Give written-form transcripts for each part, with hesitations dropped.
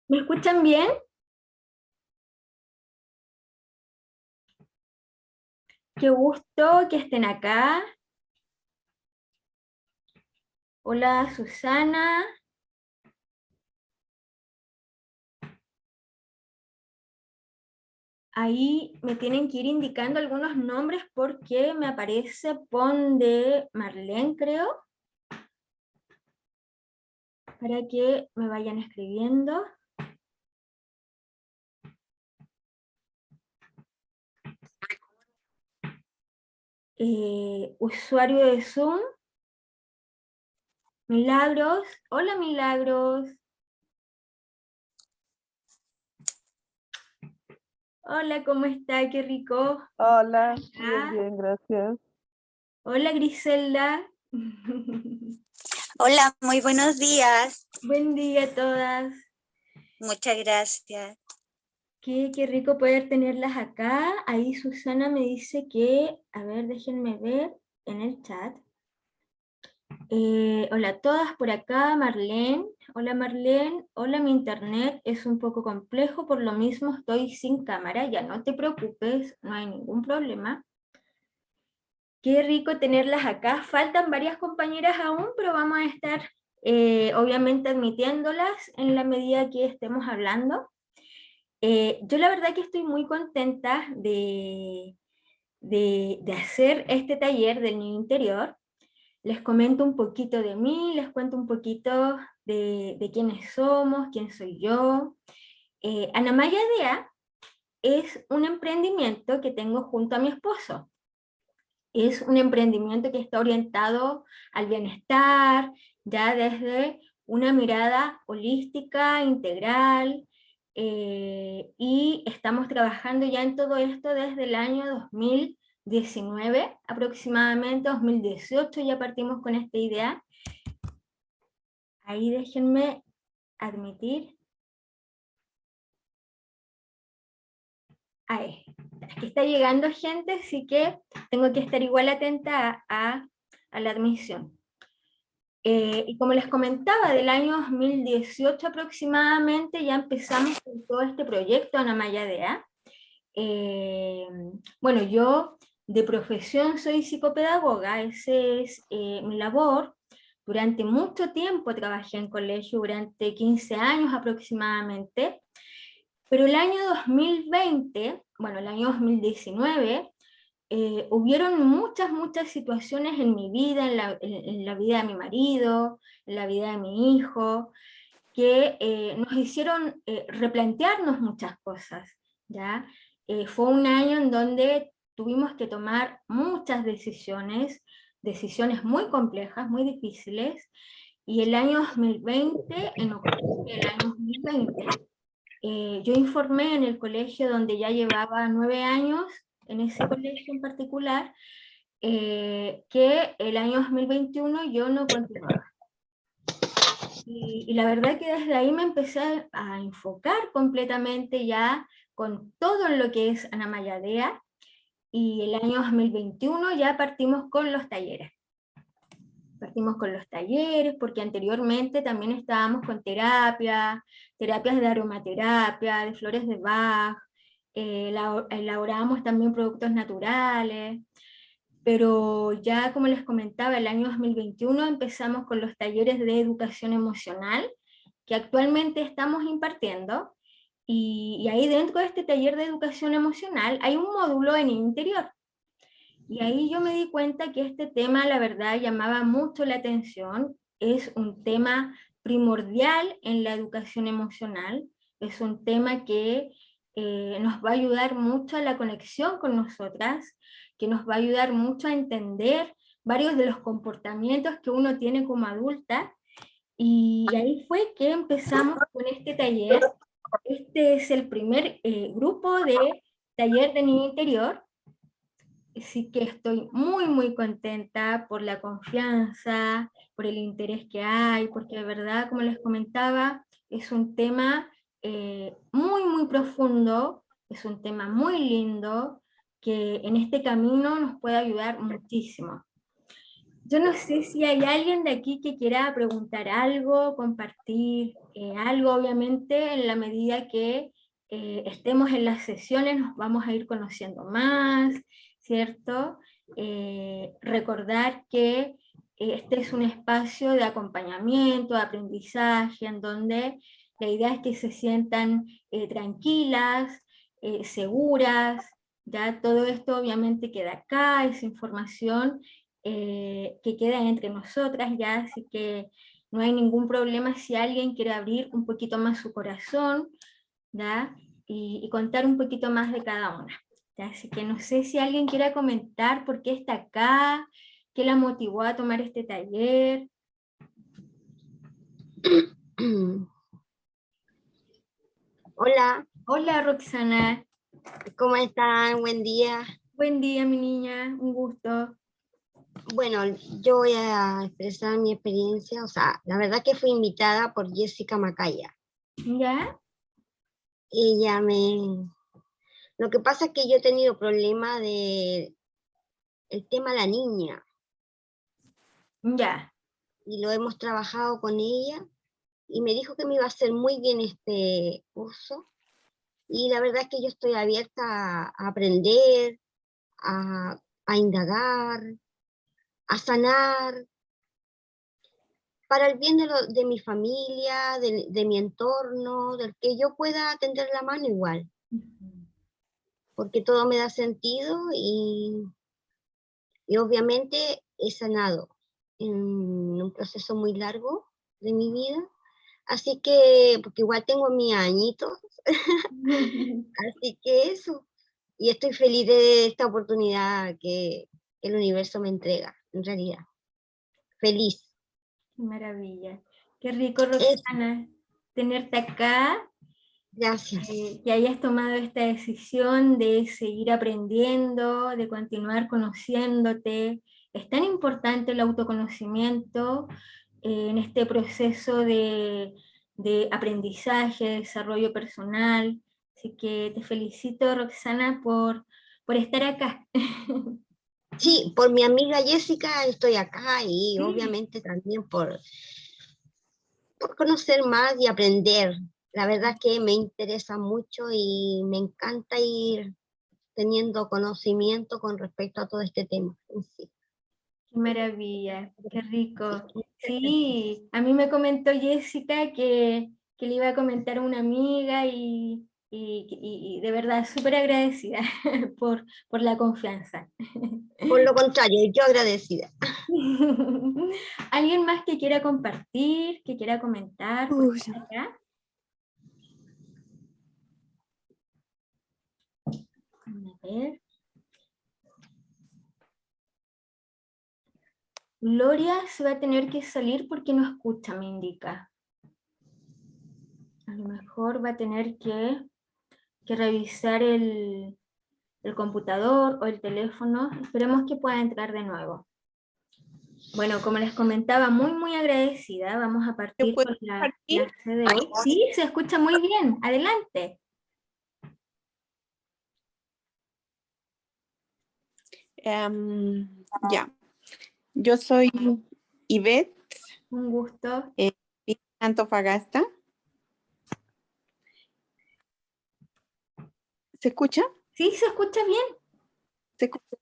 ¿Me escuchan bien? Qué gusto que estén acá. Hola Susana. Ahí me tienen que ir indicando algunos nombres porque me aparece Pon de Marlene, creo, para que me vayan escribiendo. Usuario de Zoom, Milagros. Hola Milagros. Hola, ¿cómo está? Qué rico. Hola, bien, Ah, bien, gracias. hola Griselda. Hola, muy buenos días. Buen día a todas. Muchas gracias. Qué rico poder tenerlas acá. Ahí Susana me dice que, a ver, déjenme ver en el chat. Hola a todas por acá, Marlene. Hola Marlene. Hola, mi internet es un poco complejo, por lo mismo estoy sin cámara. Ya no te preocupes, no hay ningún problema. Qué rico tenerlas acá. Faltan varias compañeras aún, pero vamos a estar obviamente admitiéndolas en la medida que estemos hablando. Yo la verdad que estoy muy contenta de hacer este taller del niño interior. Les comento un poquito de mí, les cuento un poquito de quiénes somos, quién soy yo. Anamaya Dea es un emprendimiento que tengo junto a mi esposo. Es un emprendimiento que está orientado al bienestar, ya desde una mirada holística, integral, y estamos trabajando ya en todo esto desde el año 2019, aproximadamente 2018 ya partimos con esta idea. Ahí déjenme admitir. Ahí, aquí está llegando gente, así que tengo que estar igual atenta a la admisión. Y como les comentaba, del año 2018 aproximadamente ya empezamos con todo este proyecto Anamaya Dea. Bueno, yo de profesión soy psicopedagoga, esa es mi labor. Durante mucho tiempo trabajé en colegio, durante 15 años aproximadamente, pero el año 2020, bueno, el año 2019, hubieron muchas situaciones en mi vida, en la vida de mi marido, en la vida de mi hijo, que nos hicieron replantearnos muchas cosas, ¿ya? Fue un año en donde tuvimos que tomar muchas decisiones, decisiones muy complejas, muy difíciles, y el año 2020, en octubre del año 2020, yo informé en el colegio donde ya llevaba 9 años, en ese colegio en particular, que el año 2021 yo no continuaba. Y la verdad que desde ahí me empecé a enfocar completamente ya con todo lo que es Anamaya Dea, y el año 2021 ya partimos con los talleres. Partimos con los talleres porque anteriormente también estábamos con terapias de aromaterapia, de flores de Bach, elaborábamos también productos naturales, pero ya como les comentaba, el año 2021 empezamos con los talleres de educación emocional que actualmente estamos impartiendo, y ahí dentro de este taller de educación emocional hay un módulo en interior. Y ahí yo me di cuenta que este tema, la verdad, llamaba mucho la atención, es un tema primordial en la educación emocional, es un tema que nos va a ayudar mucho a la conexión con nosotras, que nos va a ayudar mucho a entender varios de los comportamientos que uno tiene como adulta, y ahí fue que empezamos con este taller. Este es el primer grupo de taller de niño interior. Sí que estoy muy contenta por la confianza, por el interés que hay, porque de verdad, como les comentaba, es un tema muy profundo, es un tema muy lindo, que en este camino nos puede ayudar muchísimo. Yo no sé si hay alguien de aquí que quiera preguntar algo, compartir algo, obviamente en la medida que estemos en las sesiones nos vamos a ir conociendo más, ¿cierto? Recordar que este es un espacio de acompañamiento, de aprendizaje, en donde la idea es que se sientan tranquilas, seguras, ya todo esto obviamente queda acá, esa información que quedan entre nosotras ya, así que no hay ningún problema si alguien quiere abrir un poquito más su corazón, ¿ya? Y contar un poquito más de cada una. ¿Ya? Así que no sé si alguien quiere comentar por qué está acá, qué la motivó a tomar este taller. Hola, Hola Roxana, ¿cómo están? Buen día. buen día mi niña, un gusto. Bueno, yo voy a expresar mi experiencia, o sea, la verdad que fui invitada por Jessica Macaya. ¿Ya? Ella me... Lo que pasa es que yo he tenido problema de el tema de la niña Ya. y lo hemos trabajado con ella y me dijo que me iba a hacer muy bien este curso y la verdad es que yo estoy abierta a aprender, a indagar, a sanar, para el bien de mi familia, de mi entorno, del que yo pueda tender la mano igual, porque todo me da sentido y obviamente he sanado en un proceso muy largo de mi vida, así que, porque igual tengo mis añitos, así que eso, y estoy feliz de esta oportunidad que el universo me entrega, en realidad, feliz. Qué maravilla. Qué rico, Eso, Roxana, tenerte acá, gracias. que hayas tomado esta decisión de seguir aprendiendo, de continuar conociéndote. Es tan importante el autoconocimiento en este proceso de aprendizaje, desarrollo personal. Así que te felicito, Roxana, por estar acá. Sí, por mi amiga Jessica estoy acá y Sí, obviamente también por conocer más y aprender. La verdad que me interesa mucho y me encanta ir teniendo conocimiento con respecto a todo este tema en sí. qué maravilla, qué Así rico. que muchas gracias. Sí, a mí me comentó Jessica que le iba a comentar a una amiga y de verdad súper agradecida por la confianza. Por lo contrario, yo agradecida. ¿Alguien más que quiera compartir, que quiera comentar por acá? A ver. Gloria se va a tener que salir porque no escucha, me indica. A lo mejor va a tener que revisar el computador o el teléfono. Esperemos que pueda entrar de nuevo. Bueno, como les comentaba, muy agradecida. Vamos a ¿Yo partir puedo con la compartir? clase de hoy. Sí, se escucha muy bien. Adelante. Ya, yo soy Ivette, Un gusto. vivo en Antofagasta. ¿Se escucha? Sí, se escucha bien. ¿Se escucha?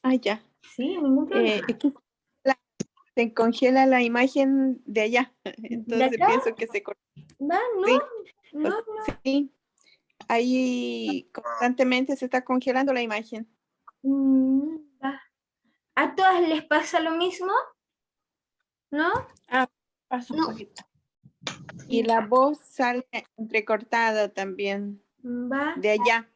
Ah, ya. Sí, ningún problema. Es que se congela la imagen de allá, ¿De entonces acá? pienso que se corta. Va, no, Sí, no, o- no. sí, ahí constantemente se está congelando la imagen. Va. ¿A todas les pasa lo mismo? ¿No? Ah, pasa un No, poquito. Y la voz sale entrecortada también Va, de allá.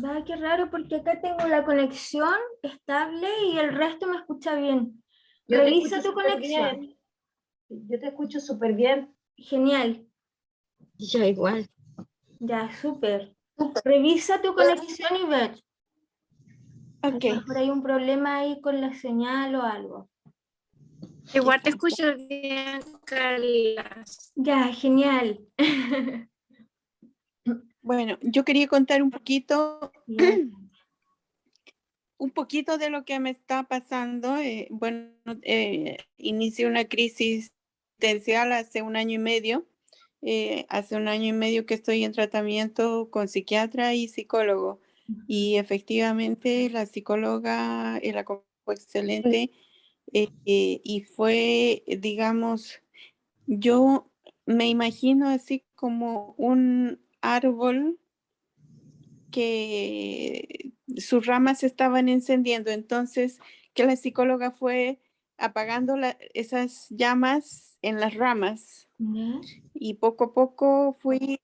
va, qué raro, porque acá tengo la conexión estable y el resto me escucha bien. Yo te Revisa escucho tu súper conexión. bien. Yo te escucho súper bien. Genial. yo igual. Ya, súper. Revisa tu conexión y ver. A lo Ok. mejor hay un problema ahí con la señal o algo. Igual te escucho bien, Carla. Ya, genial. Bueno, yo quería contar un poquito Ya, un poquito de lo que me está pasando. Bueno, inicié una crisis existencial hace 1 año y medio. Hace 1 año y medio que estoy en tratamiento con psiquiatra y psicólogo. Y efectivamente la psicóloga la fue excelente. Y fue, digamos, yo me imagino así como un árbol que sus ramas se estaban encendiendo, entonces que la psicóloga fue apagando esas llamas en las ramas ¿Ya? y poco a poco fui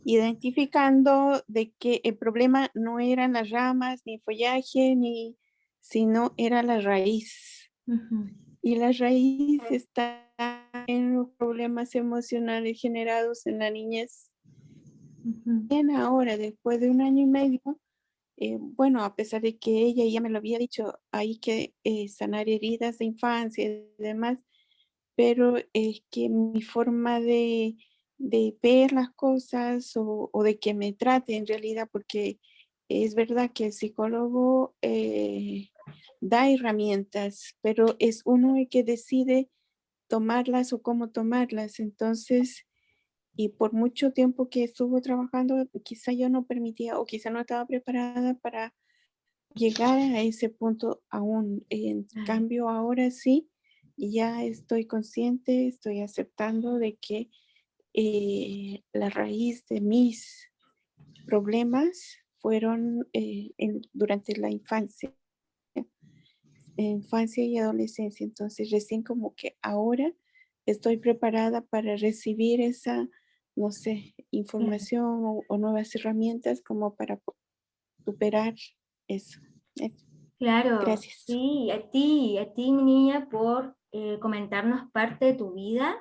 identificando de que el problema no eran las ramas, ni follaje, sino era la raíz. Ujú, Y la raíz está en los problemas emocionales generados en la niñez. ujú. Bien, ahora, después de 1 año y medio, bueno, a pesar de que ella ya me lo había dicho, hay que sanar heridas de infancia y demás, pero es que mi forma de ver las cosas o de que me trate en realidad, porque es verdad que el psicólogo da herramientas, pero es uno el que decide tomarlas o cómo tomarlas. Entonces, y por mucho tiempo que estuvo trabajando, quizá yo no permitía o quizá no estaba preparada para llegar a ese punto aún. En Claro. cambio, ahora sí, ya estoy consciente, estoy aceptando de que la raíz de mis problemas fueron durante la infancia y adolescencia. Entonces, recién como que ahora estoy preparada para recibir esa, no sé, Claro. información o nuevas herramientas como para superar eso. Eso. Claro, Gracias. sí, a ti, mi niña, por comentarnos parte de tu vida.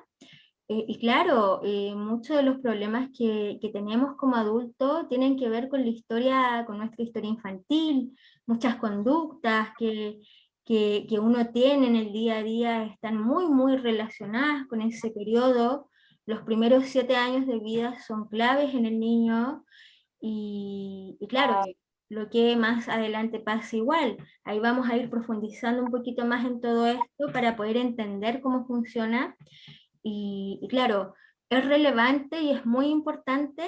Y claro, muchos de los problemas que tenemos como adultos tienen que ver con la historia, con nuestra historia infantil, muchas conductas que uno tiene en el día a día están muy, muy relacionadas con ese periodo. Los primeros 7 años de vida son claves en el niño y claro, lo que más adelante pasa igual. Ahí vamos a ir profundizando un poquito más en todo esto para poder entender cómo funciona y claro, es relevante y es muy importante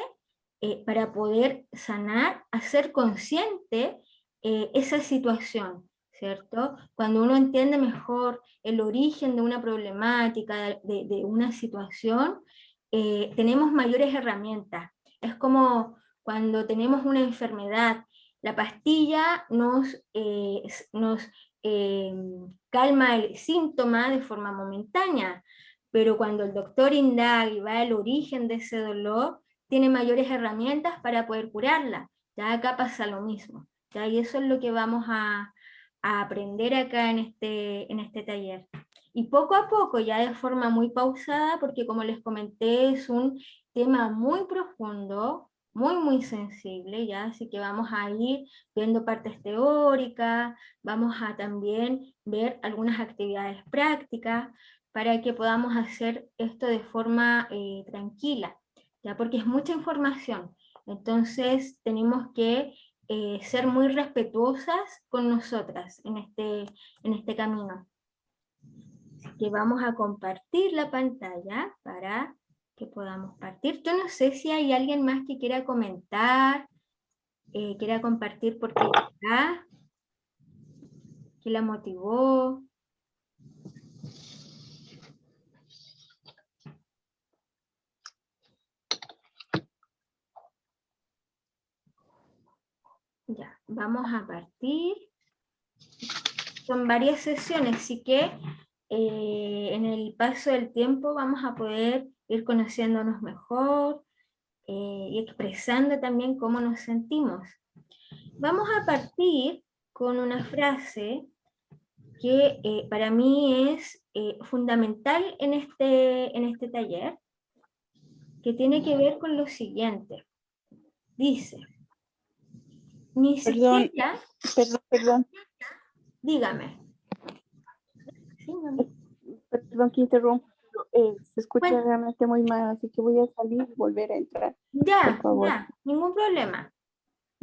para poder sanar, hacer consciente esa situación, ¿cierto? Cuando uno entiende mejor el origen de una problemática, de una situación, tenemos mayores herramientas. Es como cuando tenemos una enfermedad, la pastilla nos eh, calma el síntoma de forma momentánea, pero cuando el doctor indaga y va al origen de ese dolor, tiene mayores herramientas para poder curarla. Ya acá pasa lo mismo. ¿Ya? Y eso es lo que vamos a aprender acá en este taller. Y poco a poco, ya de forma muy pausada, porque como les comenté, es un tema muy profundo, muy, muy sensible, ¿ya? Así que vamos a ir viendo partes teóricas, vamos a también ver algunas actividades prácticas, para que podamos hacer esto de forma tranquila, ¿ya? Porque es mucha información. Entonces tenemos que ser muy respetuosas con nosotras en este camino. Así que vamos a compartir la pantalla para que podamos partir. Yo no sé si hay alguien más que quiera comentar, quiera compartir por qué está, qué la motivó. Ya, vamos a partir. Son varias sesiones, así que en el paso del tiempo vamos a poder ir conociéndonos mejor y expresando también cómo nos sentimos. Vamos a partir con una frase que para mí es fundamental en este taller, que tiene que ver con lo siguiente. Dice, ni Perdón, siquiera, perdón, dígame, ¿sí, mami? perdón que interrumpa, pero, se escucha Bueno, realmente muy mal, así que voy a salir y volver a entrar, por ya, favor. ya, ningún problema.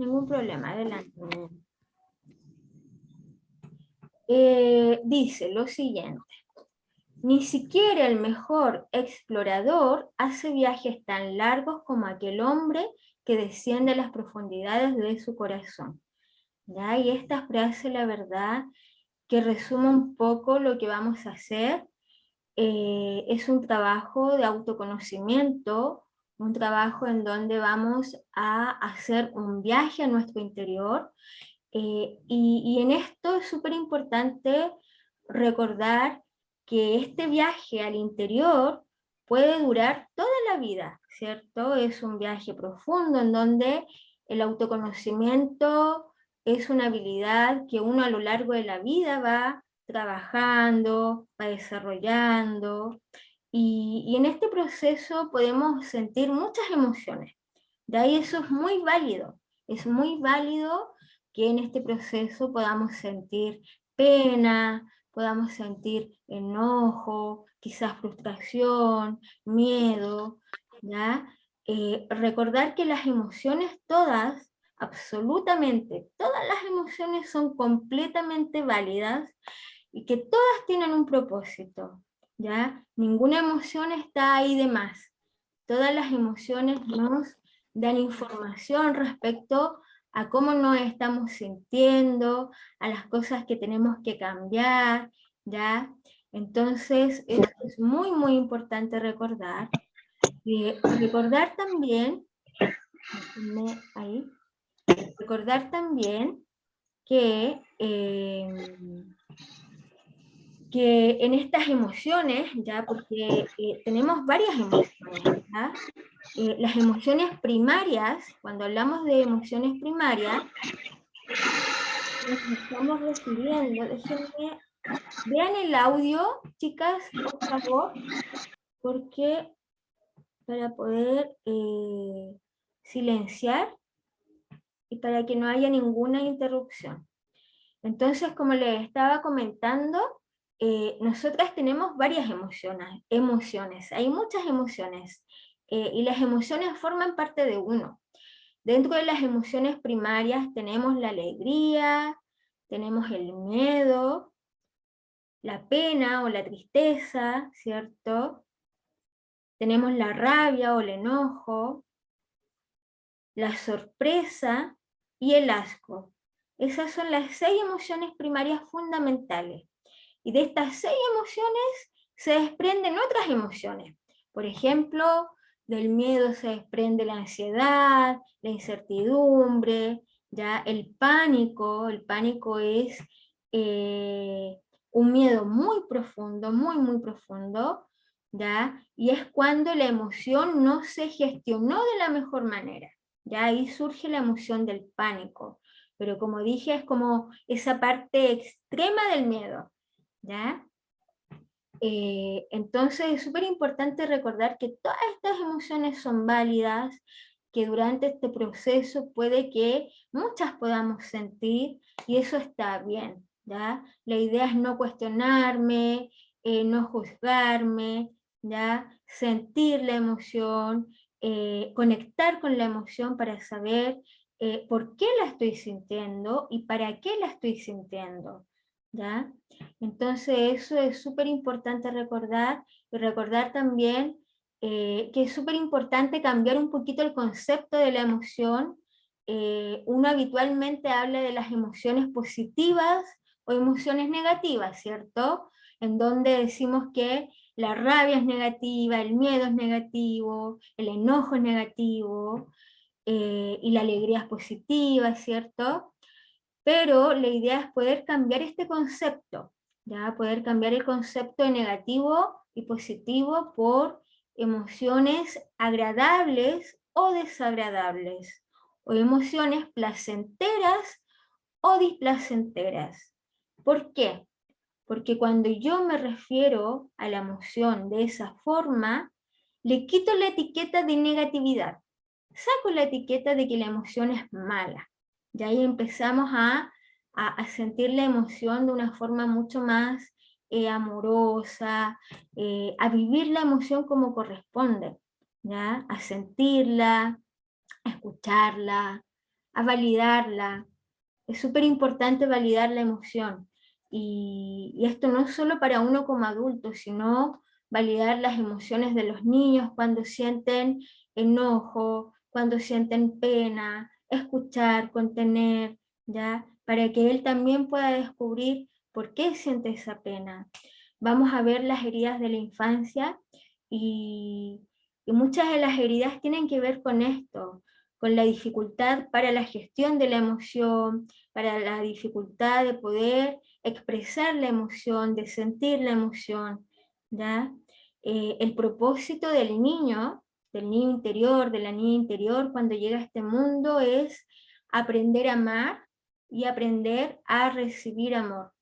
ningún problema, adelante. Dice lo siguiente: ni siquiera el mejor explorador hace viajes tan largos como aquel hombre que desciende a las profundidades de su corazón. ¿Ya? Y esta frase, la verdad, que resume un poco lo que vamos a hacer. Es un trabajo de autoconocimiento, un trabajo en donde vamos a hacer un viaje a nuestro interior, y en esto es súper importante recordar que este viaje al interior puede durar toda la vida, ¿cierto? Es un viaje profundo en donde el autoconocimiento es una habilidad que uno a lo largo de la vida va trabajando, va desarrollando, y en este proceso podemos sentir muchas emociones. De ahí eso es muy válido que en este proceso podamos sentir pena, podamos sentir enojo, quizás frustración, miedo, ¿ya? Recordar que las emociones todas, absolutamente todas las emociones son completamente válidas y que todas tienen un propósito, ¿ya? Ninguna emoción está ahí de más. Todas las emociones nos dan información respecto a cómo nos estamos sintiendo, a las cosas que tenemos que cambiar, ¿ya? Entonces, es muy, muy importante recordar. Recordar también, ahí, recordar también que en estas emociones, ¿ya? Porque tenemos varias emociones, ¿ya? Las emociones primarias, cuando hablamos de emociones primarias, nos estamos refiriendo, déjenme, vean el audio, chicas, por favor, porque para poder silenciar y para que no haya ninguna interrupción. Entonces, como les estaba comentando, nosotras tenemos varias emociones, hay muchas emociones, y las emociones forman parte de uno. Dentro de las emociones primarias tenemos la alegría, tenemos el miedo, la pena o la tristeza, ¿cierto? Tenemos la rabia o el enojo, la sorpresa y el asco. Esas son las 6 emociones primarias fundamentales. Y de estas 6 emociones se desprenden otras emociones. Por ejemplo, del miedo se desprende la ansiedad, la incertidumbre, ¿ya? El pánico es un miedo muy profundo, muy, muy profundo, ¿ya? Y es cuando la emoción no se gestionó de la mejor manera. Ya ahí surge la emoción del pánico, pero como dije, es como esa parte extrema del miedo, ¿ya? Entonces es súper importante recordar que todas estas emociones son válidas, que durante este proceso puede que muchas podamos sentir, y eso está bien, ¿ya? La idea es no cuestionarme, no juzgarme, ¿ya? Sentir la emoción, conectar con la emoción para saber por qué la estoy sintiendo y para qué la estoy sintiendo, ¿ya? Entonces eso es súper importante recordar, y recordar también que es súper importante cambiar un poquito el concepto de la emoción. Uno habitualmente habla de las emociones positivas o emociones negativas, ¿cierto? En donde decimos que la rabia es negativa, el miedo es negativo, el enojo es negativo, y la alegría es positiva, ¿cierto? Pero la idea es poder cambiar este concepto, ¿ya? Poder cambiar el concepto de negativo y positivo por emociones agradables o desagradables, o emociones placenteras o displacenteras. ¿Por qué? Porque cuando yo me refiero a la emoción de esa forma, le quito la etiqueta de negatividad, saco la etiqueta de que la emoción es mala. Y ahí empezamos a sentir la emoción de una forma mucho más amorosa, a vivir la emoción como corresponde, ¿ya? A sentirla, a escucharla, a validarla. Es súper importante validar la emoción. Y esto no es solo para uno como adulto, sino validar las emociones de los niños cuando sienten enojo, cuando sienten pena, escuchar, contener, ¿ya? Para que él también pueda descubrir por qué siente esa pena. Vamos a ver las heridas de la infancia y muchas de las heridas tienen que ver con esto, con la dificultad para la gestión de la emoción, para la dificultad de poder expresar la emoción, de sentir la emoción, ¿ya? El propósito del niño interior, de la niña interior, cuando llega a este mundo es aprender a amar y aprender a recibir amor.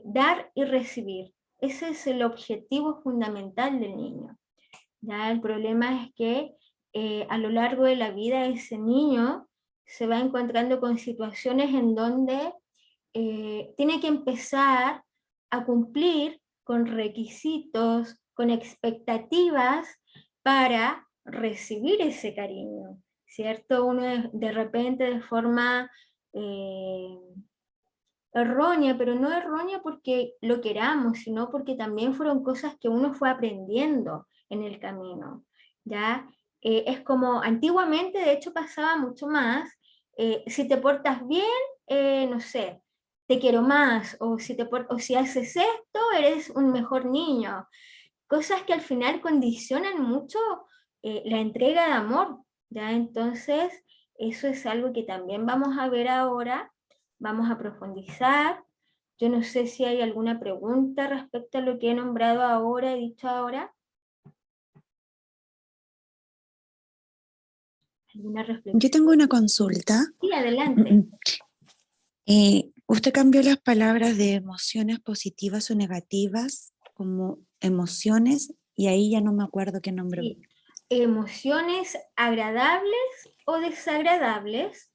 Dar y recibir. Ese es el objetivo fundamental del niño. ¿Ya? El problema es que a lo largo de la vida ese niño se va encontrando con situaciones en donde tiene que empezar a cumplir con requisitos, con expectativas para recibir ese cariño, ¿cierto? Uno de repente de forma errónea, pero no errónea porque lo queramos, sino porque también fueron cosas que uno fue aprendiendo en el camino, ¿ya? Es como antiguamente, de hecho pasaba mucho más, si te portas bien, no sé, te quiero más, o si haces esto, eres un mejor niño. Cosas que al final condicionan mucho la entrega de amor, ¿ya? Entonces, eso es algo que también vamos a ver ahora, vamos a profundizar. Yo no sé si hay alguna pregunta respecto a lo que he nombrado ahora, he dicho ahora. ¿Alguna reflexión? Yo tengo una consulta. Sí, adelante. Usted cambió las palabras de emociones positivas o negativas como emociones y ahí ya no me acuerdo qué nombre. Sí. Emociones agradables o desagradables,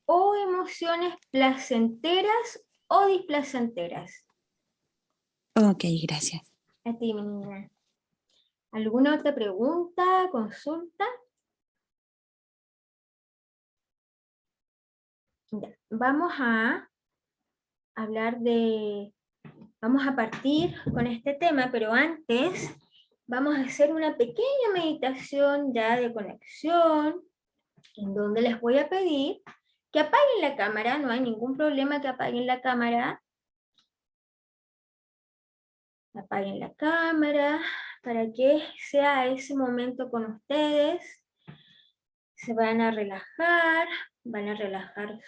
o emociones placenteras o displacenteras. Ok, gracias. A ti, mi niña. ¿Alguna otra pregunta, consulta? Ya. Vamos a hablar vamos a partir con este tema, pero antes vamos a hacer una pequeña meditación ya de conexión, en donde les voy a pedir que apaguen la cámara, no hay ningún problema que apaguen la cámara. Apaguen la cámara para que sea ese momento con ustedes. Se van a relajar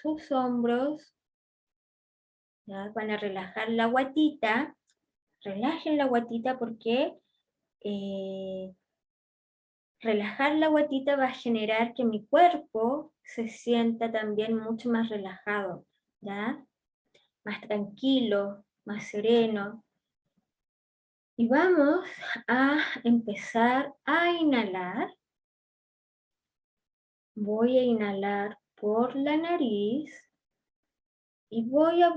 sus hombros, ¿ya? Van a relajar la guatita. Relajen la guatita porque relajar la guatita va a generar que mi cuerpo se sienta también mucho más relajado, ¿ya? Más tranquilo, más sereno. Y vamos a empezar a inhalar. Voy a inhalar por la nariz y voy a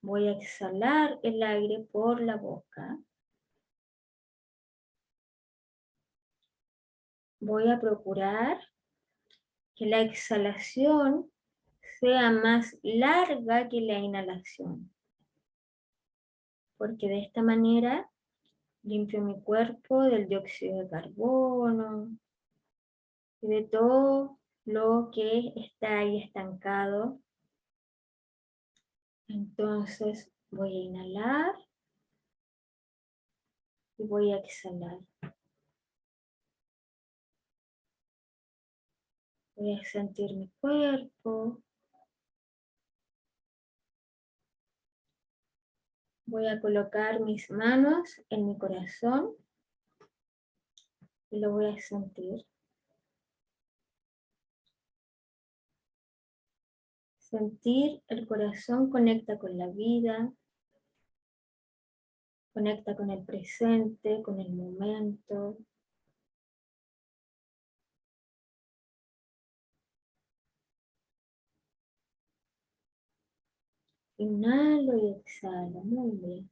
voy a exhalar el aire por la boca. Voy a procurar que la exhalación sea más larga que la inhalación, porque de esta manera limpio mi cuerpo del dióxido de carbono y de todo lo que está ahí estancado. Entonces voy a inhalar y voy a exhalar. Voy a sentir mi cuerpo. Voy a colocar mis manos en mi corazón y lo voy a sentir. Sentir el corazón conecta con la vida, conecta con el presente, con el momento. Inhalo y exhalo, muy bien.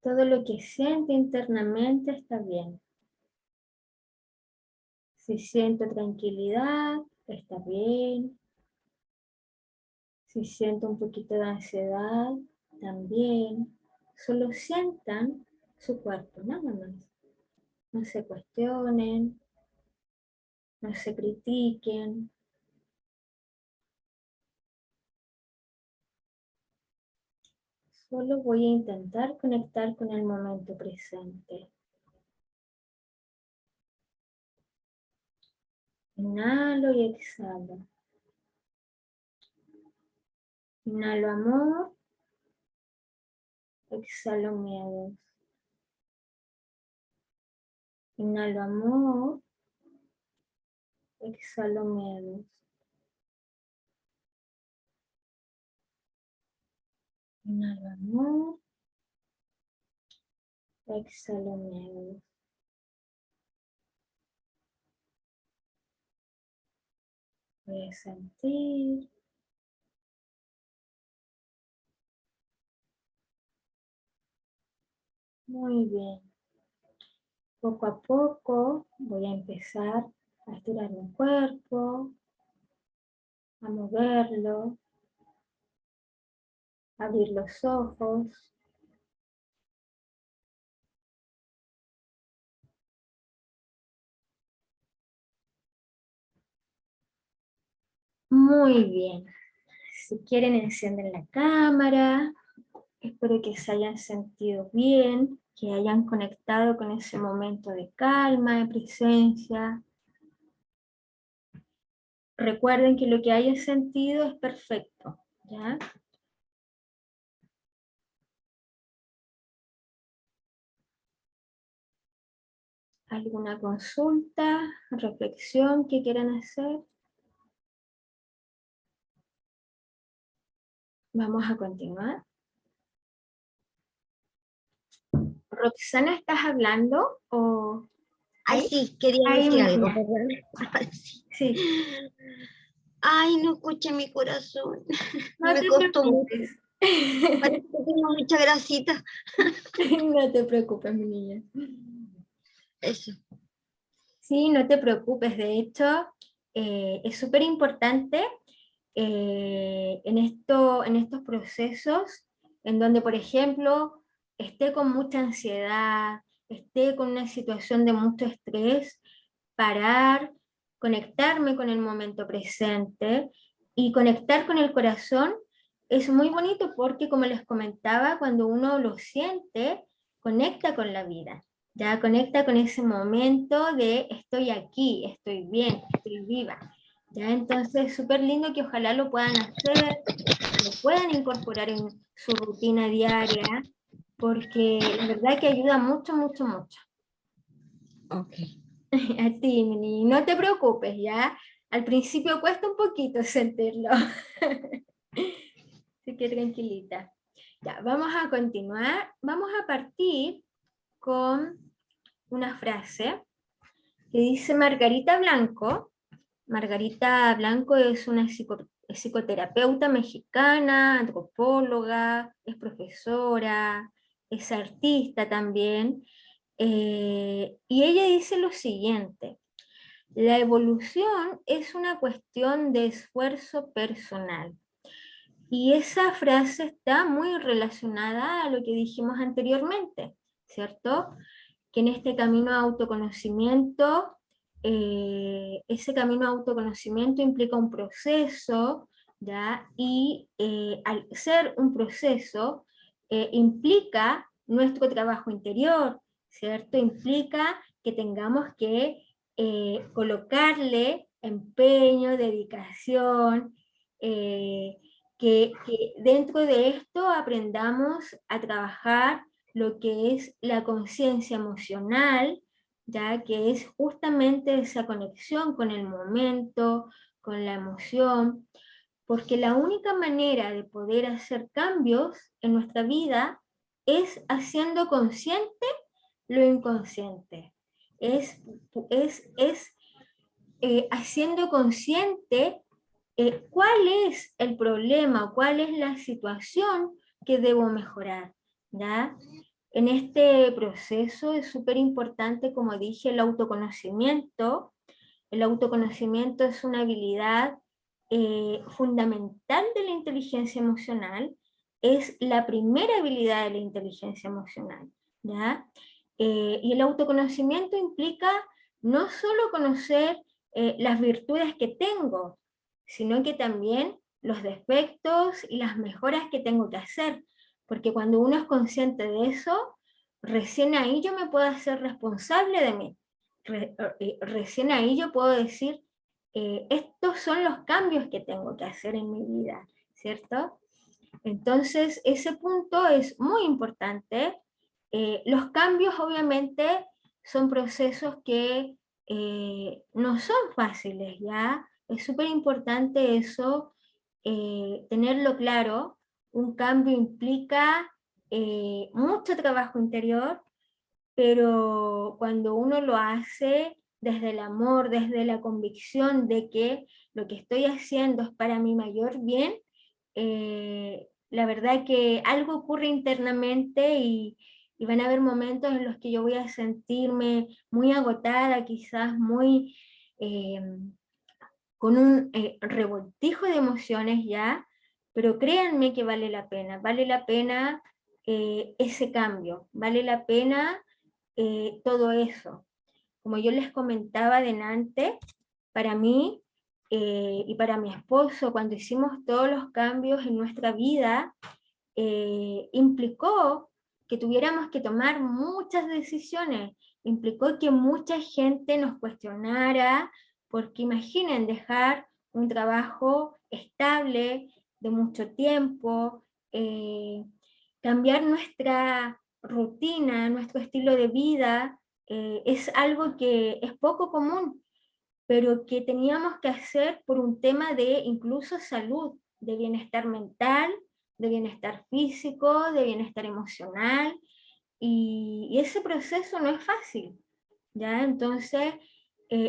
Todo lo que siente internamente está bien. Si siento tranquilidad, está bien. Si siento un poquito de ansiedad, también. Solo sientan su cuerpo, nada más. No se cuestionen, no se critiquen. Solo voy a intentar conectar con el momento presente. Inhalo y exhalo. Inhalo amor, exhalo miedos. Inhalo amor, exhalo miedos. Inhalo amor, exhalo miedos. Voy a sentir. Muy bien. Poco a poco voy a empezar a estirar mi cuerpo, a moverlo, a abrir los ojos. Muy bien. Si quieren encienden la cámara. Espero que se hayan sentido bien, que hayan conectado con ese momento de calma, de presencia. Recuerden que lo que hayan sentido es perfecto, ¿ya? ¿Alguna consulta, reflexión que quieran hacer? Vamos a continuar. Roxana, ¿estás hablando? ¿O... Ay, sí, quería Ay, decir algo, mira. perdón. Ay, sí. Sí, Ay, no escuché mi corazón. no Me te costó mucho. preocupes. Parece que tengo mucha grasita. No te preocupes, mi niña. Eso. Sí, no te preocupes. De hecho, es súper importante en estos procesos en donde, por ejemplo, esté con mucha ansiedad, esté con una situación de mucho estrés, parar, conectarme con el momento presente y conectar con el corazón es muy bonito porque, como les comentaba, cuando uno lo siente, conecta con la vida, ya conecta con ese momento de estoy aquí, estoy bien, estoy viva. Ya, entonces, súper lindo que ojalá lo puedan hacer, lo puedan incorporar en su rutina diaria, porque la verdad que ayuda mucho, mucho, mucho. Ok. A ti, Mini, no te preocupes, ¿ya? Al principio cuesta un poquito sentirlo. Así que tranquilita. Ya, vamos a continuar. Vamos a partir con una frase que dice Margarita Blanco. Margarita Blanco es una psicoterapeuta mexicana, antropóloga, es profesora, es artista también. Y ella dice lo siguiente: la evolución es una cuestión de esfuerzo personal. Y esa frase está muy relacionada a lo que dijimos anteriormente, ¿cierto? Que en este camino de autoconocimiento, ese camino de autoconocimiento implica un proceso, ¿ya? Y al ser un proceso, implica nuestro trabajo interior, ¿cierto? Implica que tengamos que colocarle empeño, dedicación, que dentro de esto aprendamos a trabajar lo que es la conciencia emocional, ya que es justamente esa conexión con el momento, con la emoción, porque la única manera de poder hacer cambios en nuestra vida es haciendo consciente lo inconsciente, es haciendo consciente cuál es el problema, cuál es la situación que debo mejorar, ¿ya? En este proceso es súper importante, como dije, el autoconocimiento. El autoconocimiento es una habilidad fundamental de la inteligencia emocional, es la primera habilidad de la inteligencia emocional, ¿ya? Y el autoconocimiento implica no solo conocer las virtudes que tengo, sino que también los defectos y las mejoras que tengo que hacer, porque cuando uno es consciente de eso, recién ahí yo me puedo hacer responsable de mí. Recién ahí yo puedo decir, estos son los cambios que tengo que hacer en mi vida, ¿cierto? Entonces, ese punto es muy importante. Los cambios, obviamente, son procesos que no son fáciles, ¿ya? Es súper importante eso, tenerlo claro. Un cambio implica mucho trabajo interior, pero cuando uno lo hace desde el amor, desde la convicción de que lo que estoy haciendo es para mi mayor bien, la verdad que algo ocurre internamente y van a haber momentos en los que yo voy a sentirme muy agotada, quizás muy eh, con un revoltijo de emociones ya, pero créanme que vale la pena ese cambio, vale la pena todo eso. Como yo les comentaba delante, para mí y para mi esposo, cuando hicimos todos los cambios en nuestra vida, implicó que tuviéramos que tomar muchas decisiones, implicó que mucha gente nos cuestionara, porque imaginen dejar un trabajo estable de mucho tiempo, cambiar nuestra rutina, nuestro estilo de vida, es algo que es poco común, pero que teníamos que hacer por un tema de incluso salud, de bienestar mental, de bienestar físico, de bienestar emocional, y ese proceso no es fácil, ¿ya? Entonces,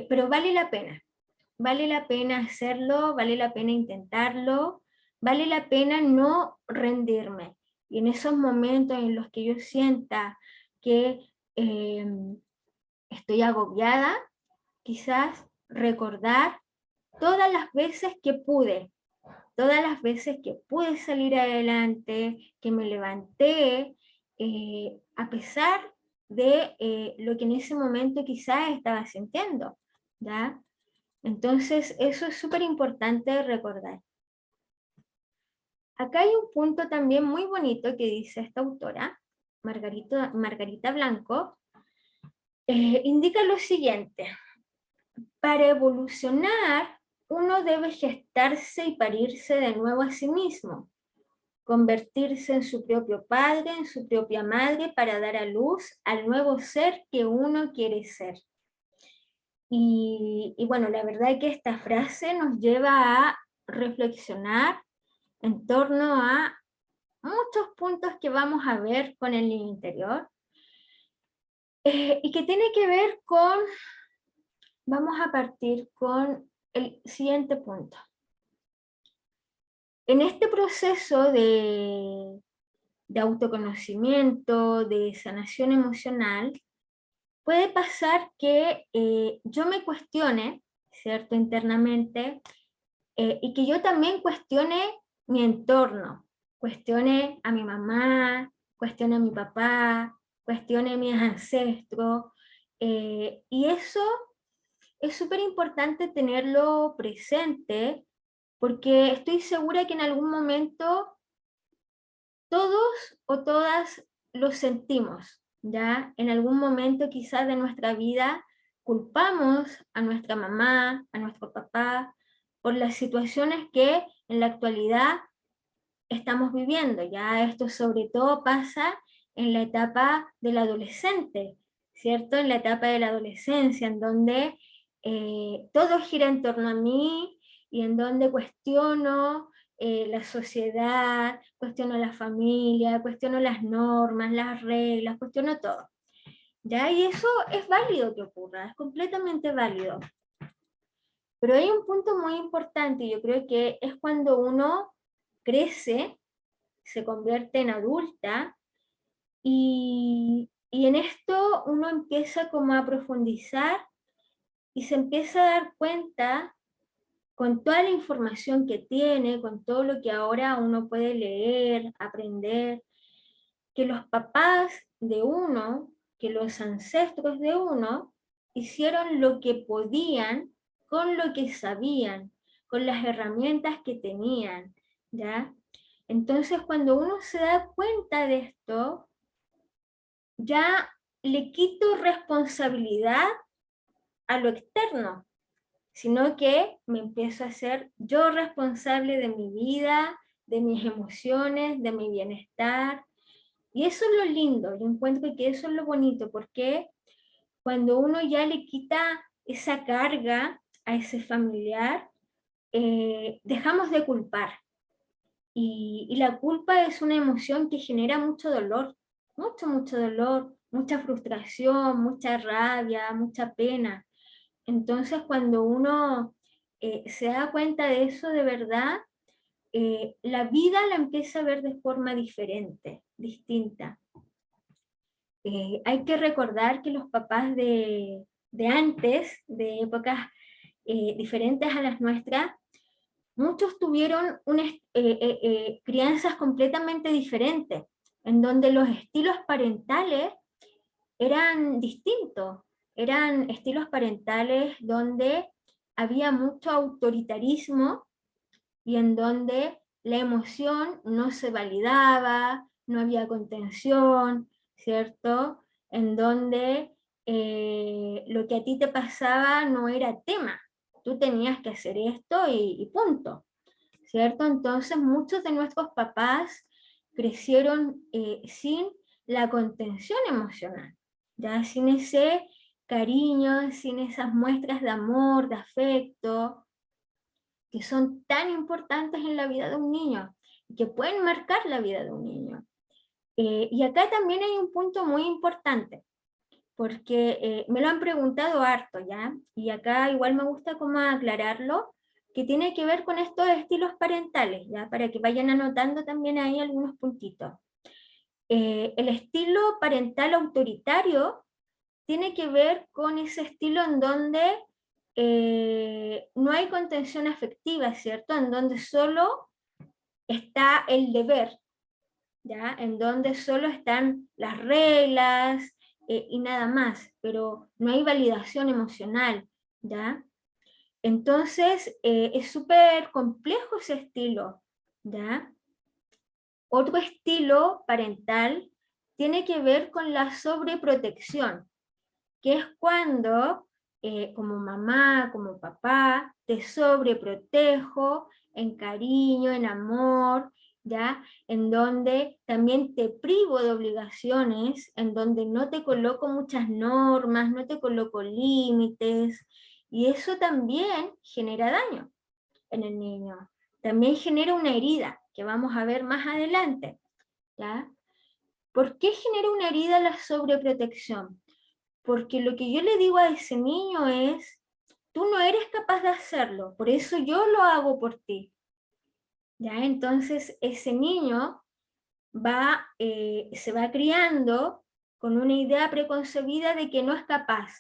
pero vale la pena hacerlo, vale la pena intentarlo, vale la pena no rendirme. Y en esos momentos en los que yo sienta que estoy agobiada, quizás recordar todas las veces que pude salir adelante, que me levanté, a pesar de lo que en ese momento quizás estaba sintiendo, ¿ya? Entonces, eso es súper importante recordar. Acá hay un punto también muy bonito que dice esta autora, Margarita Blanco, indica lo siguiente: para evolucionar, uno debe gestarse y parirse de nuevo a sí mismo, convertirse en su propio padre, en su propia madre, para dar a luz al nuevo ser que uno quiere ser. Y bueno, la verdad es que esta frase nos lleva a reflexionar en torno a muchos puntos que vamos a ver con el niño interior, y que tiene que ver con, vamos a partir con el siguiente punto. En este proceso de autoconocimiento, de sanación emocional, puede pasar que yo me cuestione, ¿cierto?, internamente, y que yo también cuestione mi entorno, cuestione a mi mamá, cuestione a mi papá, cuestione a mis ancestros, y eso es súper importante tenerlo presente, porque estoy segura que en algún momento todos o todas lo sentimos, ¿ya? En algún momento quizás de nuestra vida culpamos a nuestra mamá, a nuestro papá, por las situaciones que en la actualidad estamos viviendo, ¿ya? Esto sobre todo pasa en la etapa del adolescente, ¿cierto? En la etapa de la adolescencia, en donde todo gira en torno a mí y en donde cuestiono la sociedad, cuestiono la familia, cuestiono las normas, las reglas, cuestiono todo, ¿ya? Y eso es válido que ocurra, es completamente válido. Pero hay un punto muy importante, yo creo que es cuando uno crece, se convierte en adulta Y en esto uno empieza como a profundizar y se empieza a dar cuenta con toda la información que tiene, con todo lo que ahora uno puede leer, aprender, que los papás de uno, que los ancestros de uno, hicieron lo que podían con lo que sabían, con las herramientas que tenían, ¿ya? Entonces, cuando uno se da cuenta de esto, ya le quito responsabilidad a lo externo, sino que me empiezo a ser yo responsable de mi vida, de mis emociones, de mi bienestar. Y eso es lo lindo, yo encuentro que eso es lo bonito, porque cuando uno ya le quita esa carga a ese familiar, dejamos de culpar. Y la culpa es una emoción que genera mucho dolor, mucho dolor, mucha frustración, mucha rabia, mucha pena. Entonces, cuando uno se da cuenta de eso de verdad, la vida la empieza a ver de forma diferente, distinta. Hay que recordar que los papás de antes, de épocas diferentes a las nuestras, muchos tuvieron crianzas completamente diferentes, en donde los estilos parentales eran distintos, eran estilos parentales donde había mucho autoritarismo y en donde la emoción no se validaba, no había contención, ¿cierto? En donde lo que a ti te pasaba no era tema, tú tenías que hacer esto y punto, ¿cierto? Entonces muchos de nuestros papás crecieron sin la contención emocional, ya sin ese cariño, sin esas muestras de amor, de afecto, que son tan importantes en la vida de un niño, que pueden marcar la vida de un niño. Y acá también hay un punto muy importante, porque me lo han preguntado harto, ¿ya? Y acá igual me gusta como aclararlo, que tiene que ver con estos estilos parentales, ¿ya? Para que vayan anotando también ahí algunos puntitos. El estilo parental autoritario tiene que ver con ese estilo en donde no hay contención afectiva, ¿cierto? En donde solo está el deber, ¿ya? En donde solo están las reglas y nada más, pero no hay validación emocional, ¿ya? Entonces es súper complejo ese estilo, ¿ya? Otro estilo parental tiene que ver con la sobreprotección, que es cuando como mamá, como papá, te sobreprotejo en cariño, en amor, ¿ya? En donde también te privo de obligaciones, en donde no te coloco muchas normas, no te coloco límites, y eso también genera daño en el niño. También genera una herida, que vamos a ver más adelante, ¿ya? ¿Por qué genera una herida la sobreprotección? Porque lo que yo le digo a ese niño es, tú no eres capaz de hacerlo, por eso yo lo hago por ti. ¿Ya? Entonces ese niño se va criando con una idea preconcebida de que no es capaz,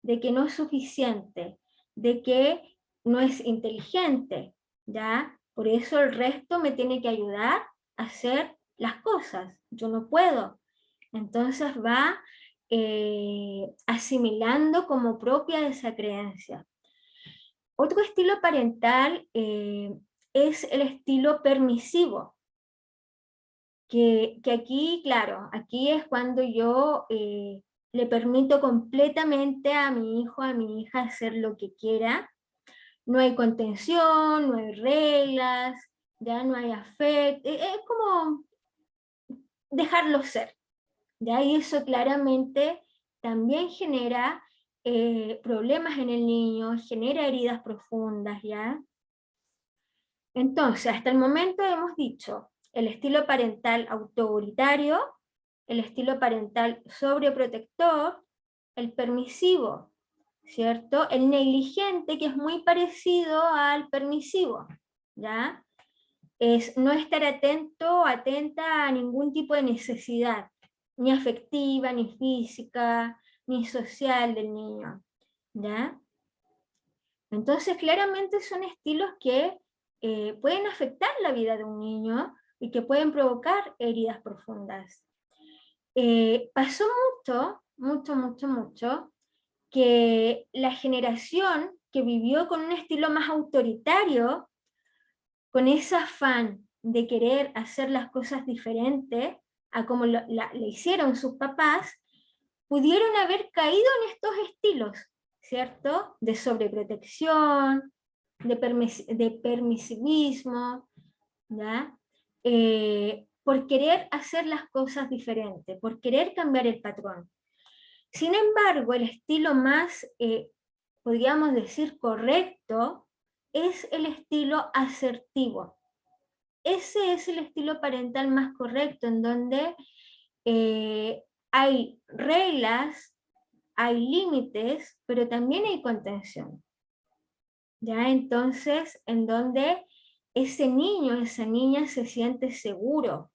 de que no es suficiente, de que no es inteligente, ¿ya? Por eso el resto me tiene que ayudar a hacer las cosas, yo no puedo. Entonces va asimilando como propia esa creencia. Otro estilo parental es el estilo permisivo, que aquí, claro, aquí es cuando yo le permito completamente a mi hijo, a mi hija hacer lo que quiera. No hay contención, no hay reglas, ya no hay afecto, es como dejarlo ser. ¿Ya? Y eso claramente también genera problemas en el niño, genera heridas profundas, ¿ya? Entonces, hasta el momento hemos dicho el estilo parental autoritario, el estilo parental sobreprotector, el permisivo, ¿cierto? El negligente, que es muy parecido al permisivo, ¿ya? Es no estar atento, atenta a ningún tipo de necesidad, ni afectiva, ni física, ni social del niño, ¿ya? Entonces, claramente son estilos que pueden afectar la vida de un niño y que pueden provocar heridas profundas. Pasó mucho, que la generación que vivió con un estilo más autoritario, con ese afán de querer hacer las cosas diferentes a como le hicieron sus papás, pudieron haber caído en estos estilos, ¿cierto? De sobreprotección, de permisivismo, ¿ya? Por querer hacer las cosas diferentes, por querer cambiar el patrón. Sin embargo, el estilo más, podríamos decir, correcto, es el estilo asertivo. Ese es el estilo parental más correcto, en donde hay reglas, hay límites, pero también hay contención. ¿Ya? Entonces, en donde ese niño, esa niña se siente seguro,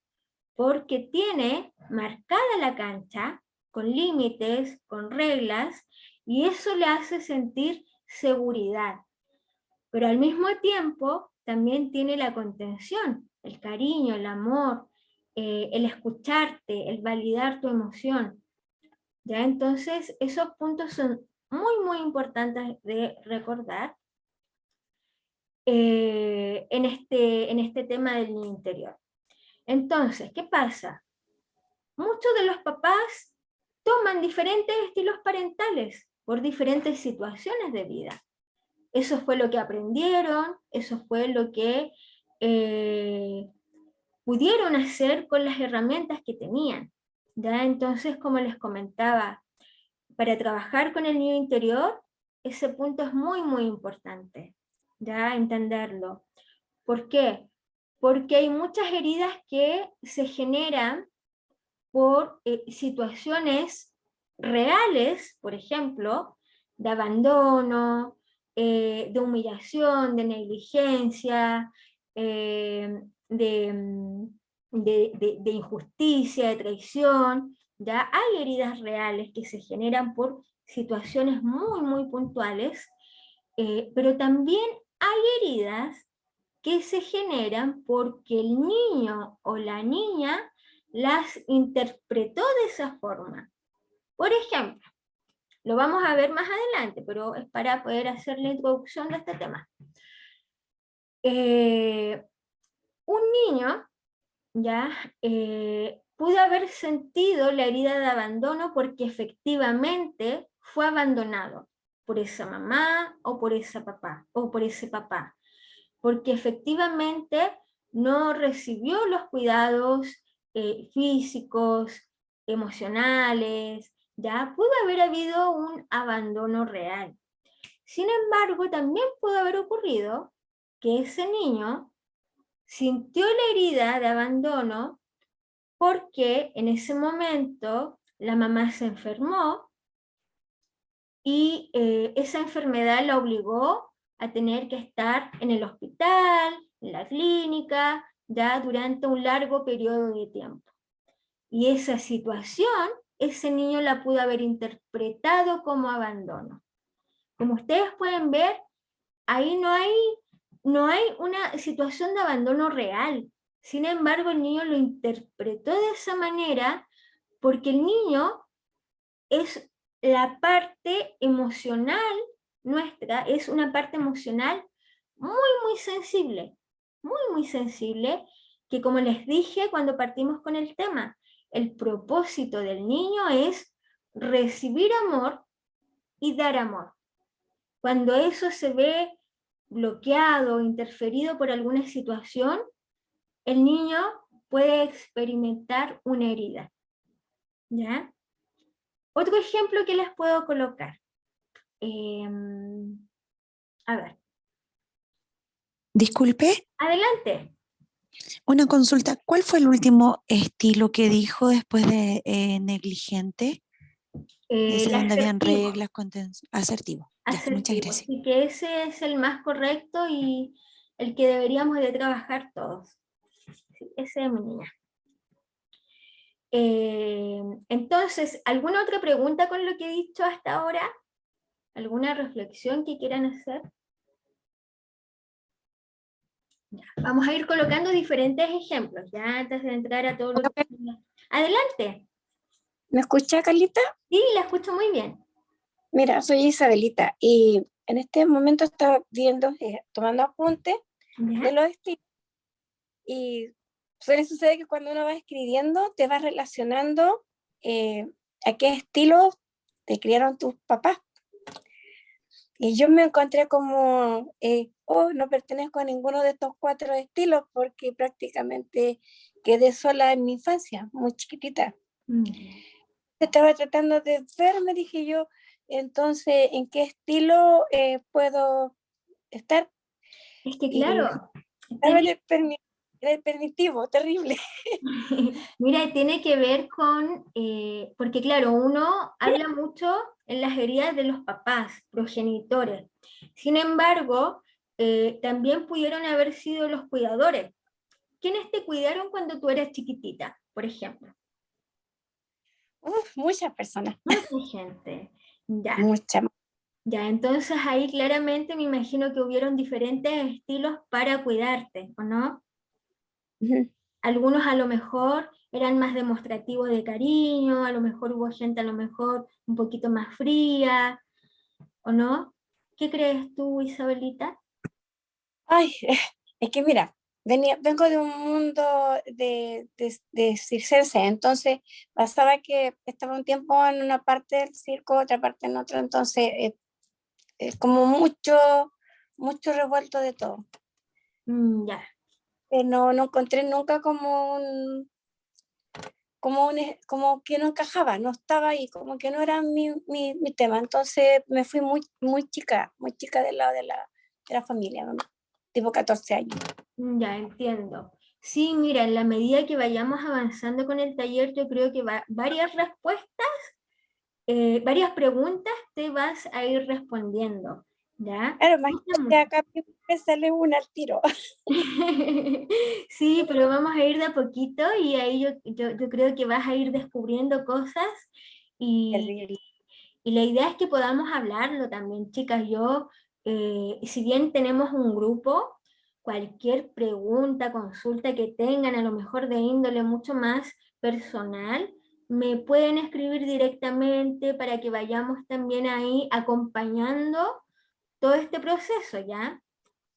porque tiene marcada la cancha, con límites, con reglas, y eso le hace sentir seguridad. Pero al mismo tiempo también tiene la contención, el cariño, el amor, el escucharte, el validar tu emoción. ¿Ya? Entonces esos puntos son muy importantes de recordar en este tema del niño interior. Entonces, ¿qué pasa? Muchos de los papás toman diferentes estilos parentales por diferentes situaciones de vida. Eso fue lo que aprendieron, eso fue lo que pudieron hacer con las herramientas que tenían. ¿Ya? Entonces, como les comentaba, para trabajar con el niño interior, ese punto es muy importante, ¿ya? Entenderlo. ¿Por qué? Porque hay muchas heridas que se generan por situaciones reales, por ejemplo, de abandono, de humillación, de negligencia, de injusticia, de traición. ¿Ya? Hay heridas reales que se generan por situaciones muy puntuales, pero también hay heridas que se generan porque el niño o la niña las interpretó de esa forma. Por ejemplo, lo vamos a ver más adelante, pero es para poder hacer la introducción de este tema. Un niño ya pudo haber sentido la herida de abandono porque efectivamente fue abandonado por esa mamá o por ese papá, porque efectivamente no recibió los cuidados físicos, emocionales, ya pudo haber habido un abandono real. Sin embargo, también pudo haber ocurrido que ese niño sintió la herida de abandono porque en ese momento la mamá se enfermó y esa enfermedad la obligó a tener que estar en el hospital, en la clínica, ya durante un largo periodo de tiempo. Y esa situación, ese niño la pudo haber interpretado como abandono. Como ustedes pueden ver, ahí no hay una situación de abandono real. Sin embargo, el niño lo interpretó de esa manera porque el niño es la parte emocional nuestra, es una parte emocional muy sensible, muy sensible, que como les dije cuando partimos con el tema, el propósito del niño es recibir amor y dar amor. Cuando eso se ve bloqueado, interferido por alguna situación, el niño puede experimentar una herida. ¿Ya? Otro ejemplo que les puedo colocar. A ver. Disculpe, Adelante. una consulta. ¿Cuál fue el último estilo que dijo después de negligente? Ese donde habían reglas, asertivo. Ya, muchas gracias. Así que ese es el más correcto y el que deberíamos de trabajar todos. Sí, ese es mi niña. Entonces, ¿alguna otra pregunta con lo que he dicho hasta ahora? ¿Alguna reflexión que quieran hacer? Ya, vamos a ir colocando diferentes ejemplos, ya antes de entrar a todo lo que... Adelante. ¿Me escucha, Carlita? Sí, la escucho muy bien. Mira, soy Isabelita y en este momento estaba viendo, tomando apuntes de ¿Ya? los estilos y sucede que cuando uno va escribiendo te vas relacionando a qué estilo te criaron tus papás. Y yo me encontré como, no pertenezco a ninguno de estos 4 estilos porque prácticamente quedé sola en mi infancia, muy chiquitita. Estaba tratando de verme, dije yo, entonces, ¿en qué estilo puedo estar? Es que Y claro, estaba en el permitivo, terrible. mira, tiene que ver con, porque claro, uno habla mucho en las heridas de los papás, progenitores. Sin embargo, también pudieron haber sido los cuidadores. ¿Quiénes te cuidaron cuando tú eras chiquitita, por ejemplo? Muchas personas, Mucha gente. Ya, muchas. ya, entonces ahí claramente me imagino que hubieron diferentes estilos para cuidarte, ¿o no? Ujú. Algunos a lo mejor eran más demostrativos de cariño, a lo mejor hubo gente a lo mejor un poquito más fría, ¿o no? ¿Qué crees tú, Isabelita? Ay, es que mira, vengo de un mundo de circense, entonces pasaba que estaba un tiempo en una parte del circo, otra parte en otra, entonces es como mucho revuelto de todo. Ya, No encontré nunca como que no encajaba, no estaba ahí, como que no era mi tema, entonces me fui muy chica del lado de la familia, ¿no? Tipo 14 años. ya entiendo. Sí, mira, en la medida que vayamos avanzando con el taller, yo creo que varias respuestas, varias preguntas te vas a ir respondiendo, ¿ya? Claro, Gusta imagínate mucho. acá me sale una al tiro. Sí, pero vamos a ir de a poquito y ahí yo creo que vas a ir descubriendo cosas y, Terrible. y la idea es que podamos hablarlo también, chicas. Si bien tenemos un grupo, cualquier pregunta, consulta que tengan, a lo mejor de índole mucho más personal, me pueden escribir directamente para que vayamos también ahí acompañando todo este proceso, ¿ya?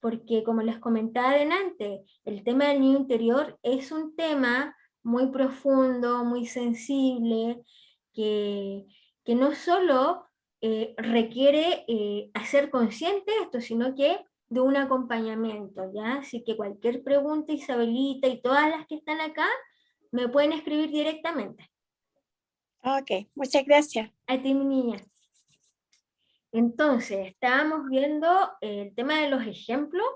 Porque como les comentaba adelante, el tema del niño interior es un tema muy profundo, muy sensible, que, que no solo requiere hacer consciente esto, sino que de un acompañamiento, ¿ya? Así que cualquier pregunta, Isabelita y todas las que están acá, me pueden escribir directamente. Ok, muchas gracias. A ti, mi niña. Entonces, estábamos viendo el tema de los ejemplos,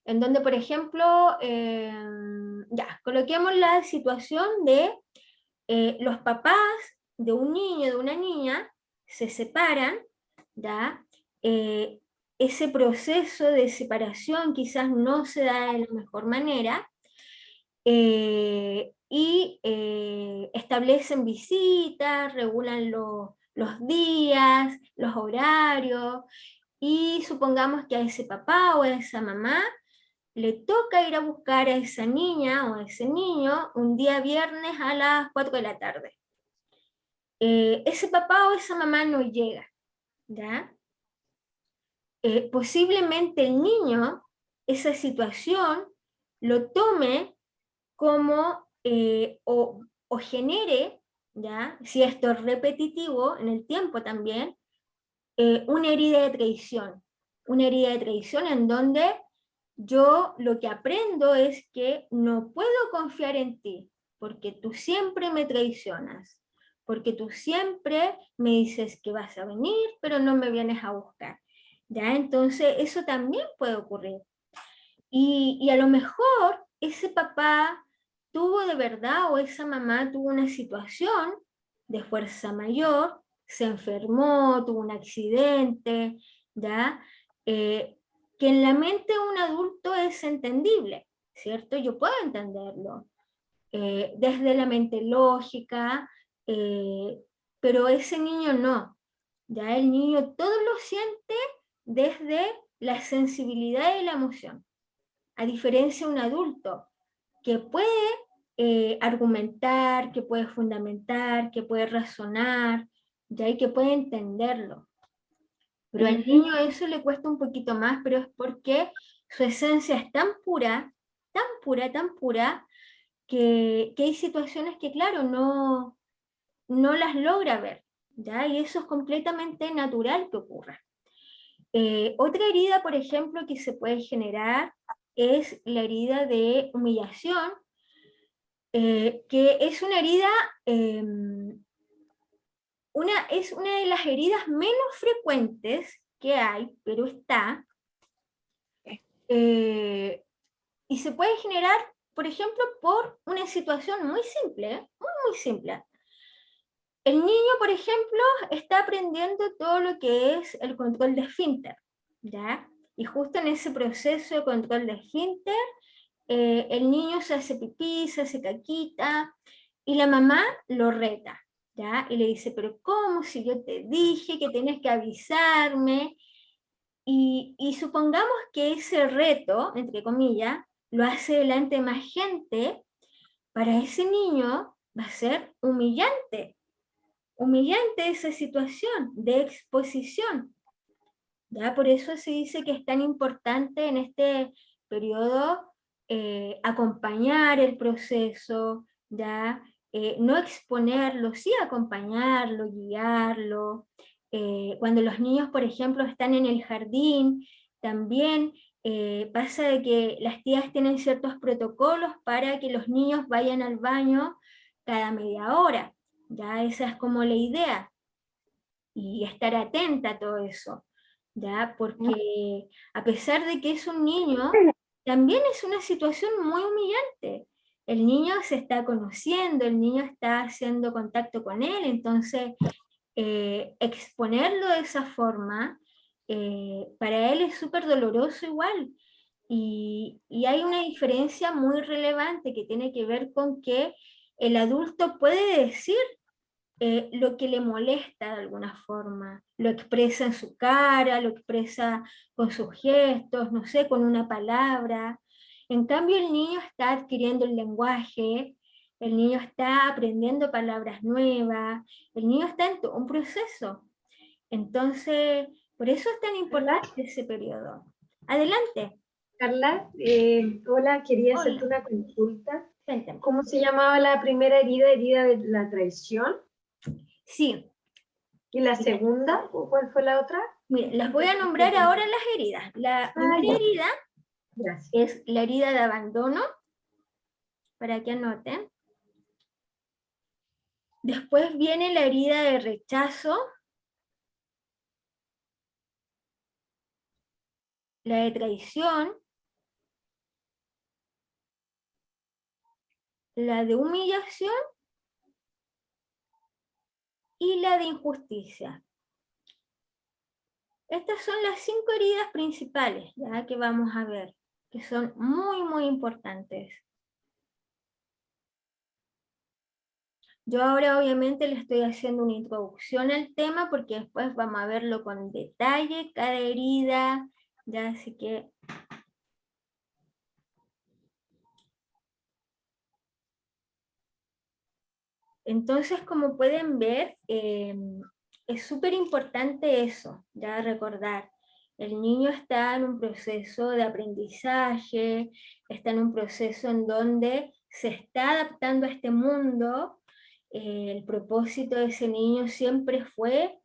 en donde, por ejemplo, ya, coloquemos la situación de los papás de un niño, de una niña, se separan, ¿ya? Eh, Ese proceso de separación quizás no se da de la mejor manera, y establecen visitas, regulan los días, los horarios, y supongamos que a ese papá o a esa mamá le toca ir a buscar a esa niña o a ese niño un día viernes a las 4 de la tarde. Ese papá o esa mamá no llega, ¿ya? Posiblemente el niño esa situación lo tome como o genere, ¿ya? Si esto es repetitivo en el tiempo también, una herida de traición en donde yo lo que aprendo es que no puedo confiar en ti, porque tú siempre me traicionas, porque tú siempre me dices que vas a venir, pero no me vienes a buscar. ¿Ya? Entonces, eso también puede ocurrir. Y a lo mejor ese papá tuvo de verdad o esa mamá tuvo una situación de fuerza mayor, se enfermó, tuvo un accidente, ¿ya? Que en la mente de un adulto es entendible, ¿cierto? Yo puedo entenderlo. desde la mente lógica, pero ese niño no. Ya el niño todo lo siente desde la sensibilidad y la emoción, a diferencia de un adulto que puede argumentar, que puede fundamentar, que puede razonar, ya, y que puede entenderlo. Pero al niño eso le cuesta un poquito más, pero es porque su esencia es tan pura, tan pura, tan pura, que hay situaciones que, claro, no las logra ver, ¿ya? Y eso es completamente natural que ocurra. Otra herida, por ejemplo, que se puede generar es la herida de humillación, que es una herida, es una de las heridas menos frecuentes que hay, pero está, y se puede generar, por ejemplo, por una situación muy simple, muy simple. El niño, por ejemplo, está aprendiendo todo lo que es el control de esfínter, ¿ya? Y justo en ese proceso de control de esfínter, el niño se hace pipí, se hace caquita, y la mamá lo reta, ¿ya? Y le dice, pero ¿cómo si yo te dije que tienes que avisarme? Y supongamos que ese reto, entre comillas, lo hace delante de más gente, para ese niño va a ser humillante esa situación de exposición. ¿Ya? Por eso se dice que es tan importante en este periodo acompañar el proceso, ¿ya? No exponerlo, sí acompañarlo, guiarlo. Cuando los niños, por ejemplo, están en el jardín, también pasa de que las tías tienen ciertos protocolos para que los niños vayan al baño cada media hora. Ya esa es como la idea. Y estar atenta a todo eso. ¿Ya? Porque a pesar de que es un niño, también es una situación muy humillante. El niño se está conociendo, el niño está haciendo contacto con él, entonces exponerlo de esa forma, para él es súper doloroso igual. Y hay una diferencia muy relevante que tiene que ver con que el adulto puede decir lo que le molesta de alguna forma, lo expresa en su cara, lo expresa con sus gestos, no sé, con una palabra. En cambio el niño está adquiriendo el lenguaje, el niño está aprendiendo palabras nuevas, el niño está en todo un proceso. Entonces, por eso es tan importante ese periodo. Adelante. Carla, hola, quería Hola. hacerte una consulta. Cuéntame. ¿Cómo se llamaba la primera herida? ¿Herida de la traición? Sí. ¿Y la segunda? ¿Cuál fue la otra? Mire, las voy a nombrar ahora las heridas. La primera ya. herida Gracias. es la herida de abandono, para que anoten. Después viene la herida de rechazo, la de traición, la de humillación y la de injusticia. Estas son las 5 heridas principales, ya que vamos a ver, que son muy, muy importantes. Yo ahora obviamente le estoy haciendo una introducción al tema porque después vamos a verlo con detalle, cada herida, ya, así que... Entonces, como pueden ver, es súper importante eso, ya recordar. El niño está en un proceso de aprendizaje, está en un proceso en donde se está adaptando a este mundo. El propósito de ese niño siempre fue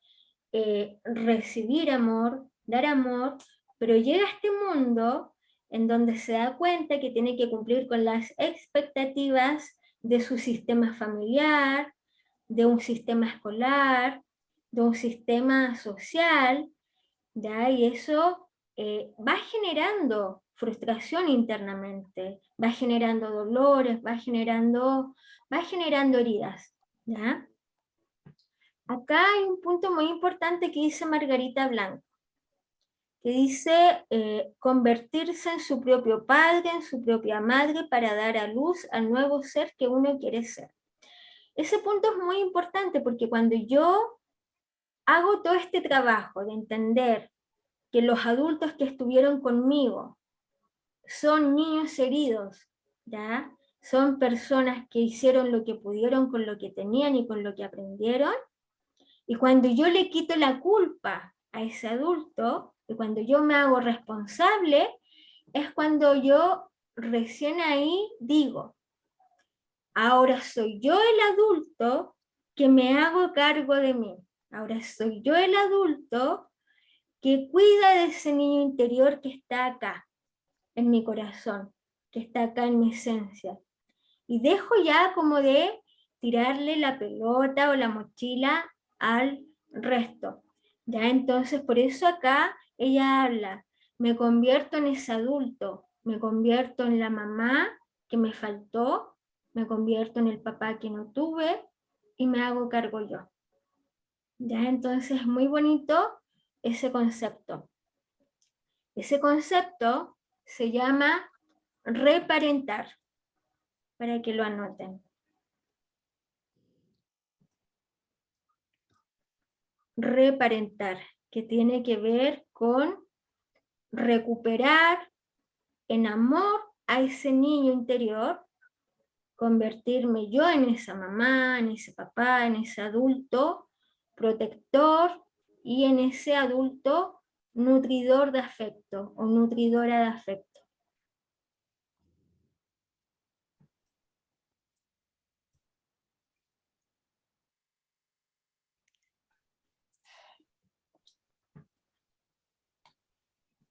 recibir amor, dar amor, pero llega a este mundo en donde se da cuenta que tiene que cumplir con las expectativas de su sistema familiar, de un sistema escolar, de un sistema social, ¿ya? Y eso va generando frustración internamente, va generando dolores, va generando heridas, ¿ya? Acá hay un punto muy importante que dice Margarita Blanco. que dice convertirse en su propio padre, en su propia madre, para dar a luz al nuevo ser que uno quiere ser. Ese punto es muy importante porque cuando yo hago todo este trabajo de entender que los adultos que estuvieron conmigo son niños heridos, ¿ya? Son personas que hicieron lo que pudieron con lo que tenían y con lo que aprendieron, y cuando yo le quito la culpa a ese adulto, y cuando yo me hago responsable, es cuando yo recién ahí digo, ahora soy yo el adulto que me hago cargo de mí. Ahora soy yo el adulto que cuida de ese niño interior que está acá, en mi corazón, que está acá en mi esencia. Y dejo ya como de tirarle la pelota o la mochila al resto. Ya entonces, por eso acá ella habla, me convierto en ese adulto, me convierto en la mamá que me faltó, me convierto en el papá que no tuve y me hago cargo yo. Ya entonces, muy bonito ese concepto. Ese concepto se llama reparentar, para que lo anoten. Reparentar, que tiene que ver con recuperar en amor a ese niño interior, convertirme yo en esa mamá, en ese papá, en ese adulto protector y en ese adulto nutridor de afecto o nutridora de afecto.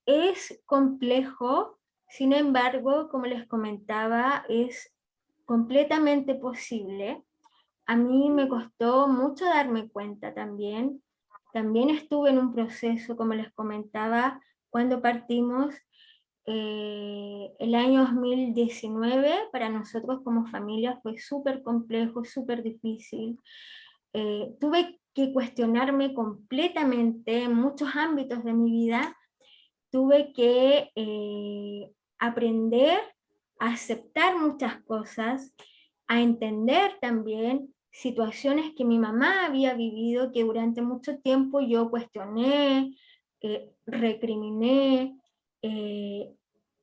Es complejo, sin embargo, como les comentaba, es completamente posible. A mí me costó mucho darme cuenta también. También estuve en un proceso, como les comentaba, cuando partimos el año 2019, para nosotros como familia fue súper complejo, súper difícil. Tuve que cuestionarme completamente en muchos ámbitos de mi vida. Tuve que aprender a aceptar muchas cosas, a entender también situaciones que mi mamá había vivido, que durante mucho tiempo yo cuestioné, recriminé,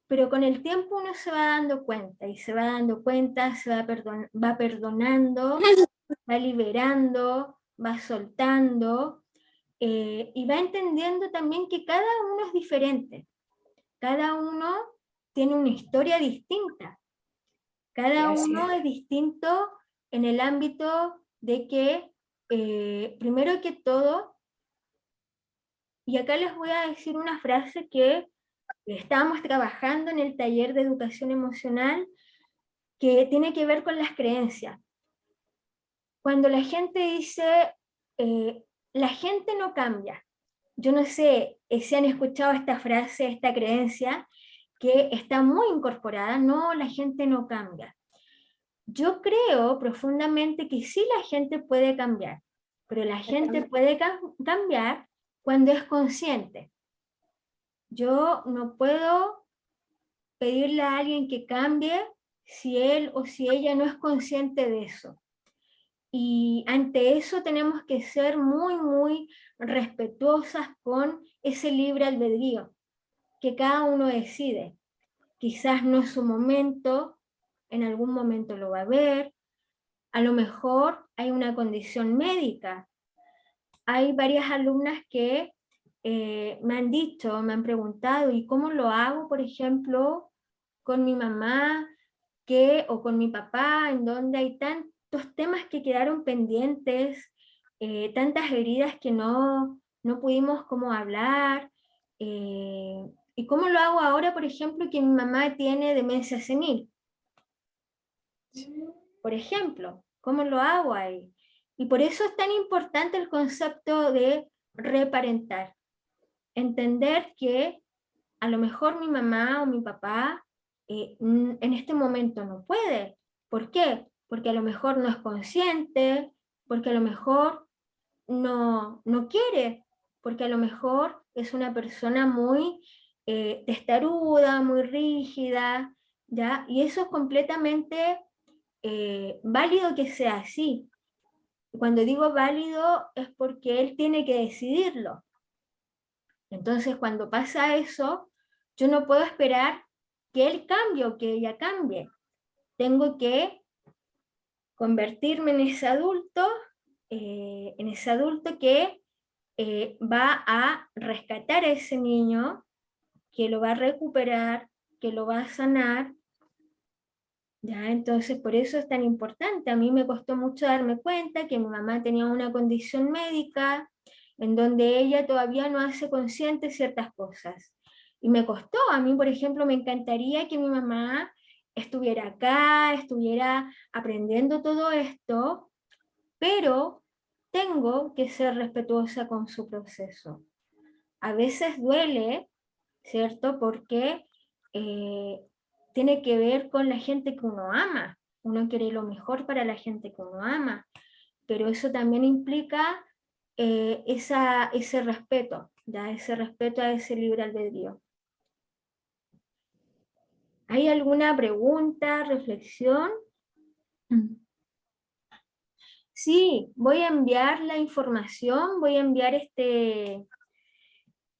pero con el tiempo uno se va dando cuenta, y se va dando cuenta, va perdonando, va liberando, va soltando, y va entendiendo también que cada uno es diferente, cada uno tiene una historia distinta, cada uno es distinto en el ámbito de que, primero que todo, y acá les voy a decir una frase que estábamos trabajando en el taller de educación emocional, que tiene que ver con las creencias. Cuando la gente dice, la gente no cambia. Yo no sé si han escuchado esta frase, esta creencia, que está muy incorporada, no, la gente no cambia. Yo creo profundamente que sí la gente puede cambiar, pero la gente puede cambiar cuando es consciente. Yo no puedo pedirle a alguien que cambie si él o si ella no es consciente de eso. Y ante eso tenemos que ser muy, muy respetuosas con ese libre albedrío, que cada uno decide. Quizás no es su momento, en algún momento lo va a ver, a lo mejor hay una condición médica. Hay varias alumnas que me han dicho, me han preguntado, ¿y cómo lo hago, por ejemplo, con mi mamá o con mi papá, en donde hay tantos temas que quedaron pendientes, tantas heridas que no pudimos como hablar? ¿Y cómo lo hago ahora, por ejemplo, que mi mamá tiene demencia senil? Por ejemplo, ¿cómo lo hago ahí? Y por eso es tan importante el concepto de reparentar. Entender que a lo mejor mi mamá o mi papá en este momento no puede. ¿Por qué? Porque a lo mejor no es consciente, porque a lo mejor no quiere, porque a lo mejor es una persona muy testaruda, muy rígida, ¿ya? Y eso es completamente válido que sea así. Cuando digo válido es porque él tiene que decidirlo. Entonces, cuando pasa eso, yo no puedo esperar que él cambie o que ella cambie. Tengo que convertirme en ese adulto que va a rescatar a ese niño, que lo va a recuperar, que lo va a sanar. ¿Ya? Entonces, por eso es tan importante. A mí me costó mucho darme cuenta que mi mamá tenía una condición médica en donde ella todavía no hace consciente ciertas cosas. Y me costó. A mí, por ejemplo, me encantaría que mi mamá estuviera acá, estuviera aprendiendo todo esto, pero tengo que ser respetuosa con su proceso. A veces duele, ¿cierto? Porque tiene que ver con la gente que uno ama. Uno quiere lo mejor para la gente que uno ama, pero eso también implica ese respeto, ¿ya? Ese respeto a ese libre albedrío. ¿Hay alguna pregunta, reflexión? Sí, voy a enviar la información, voy a enviar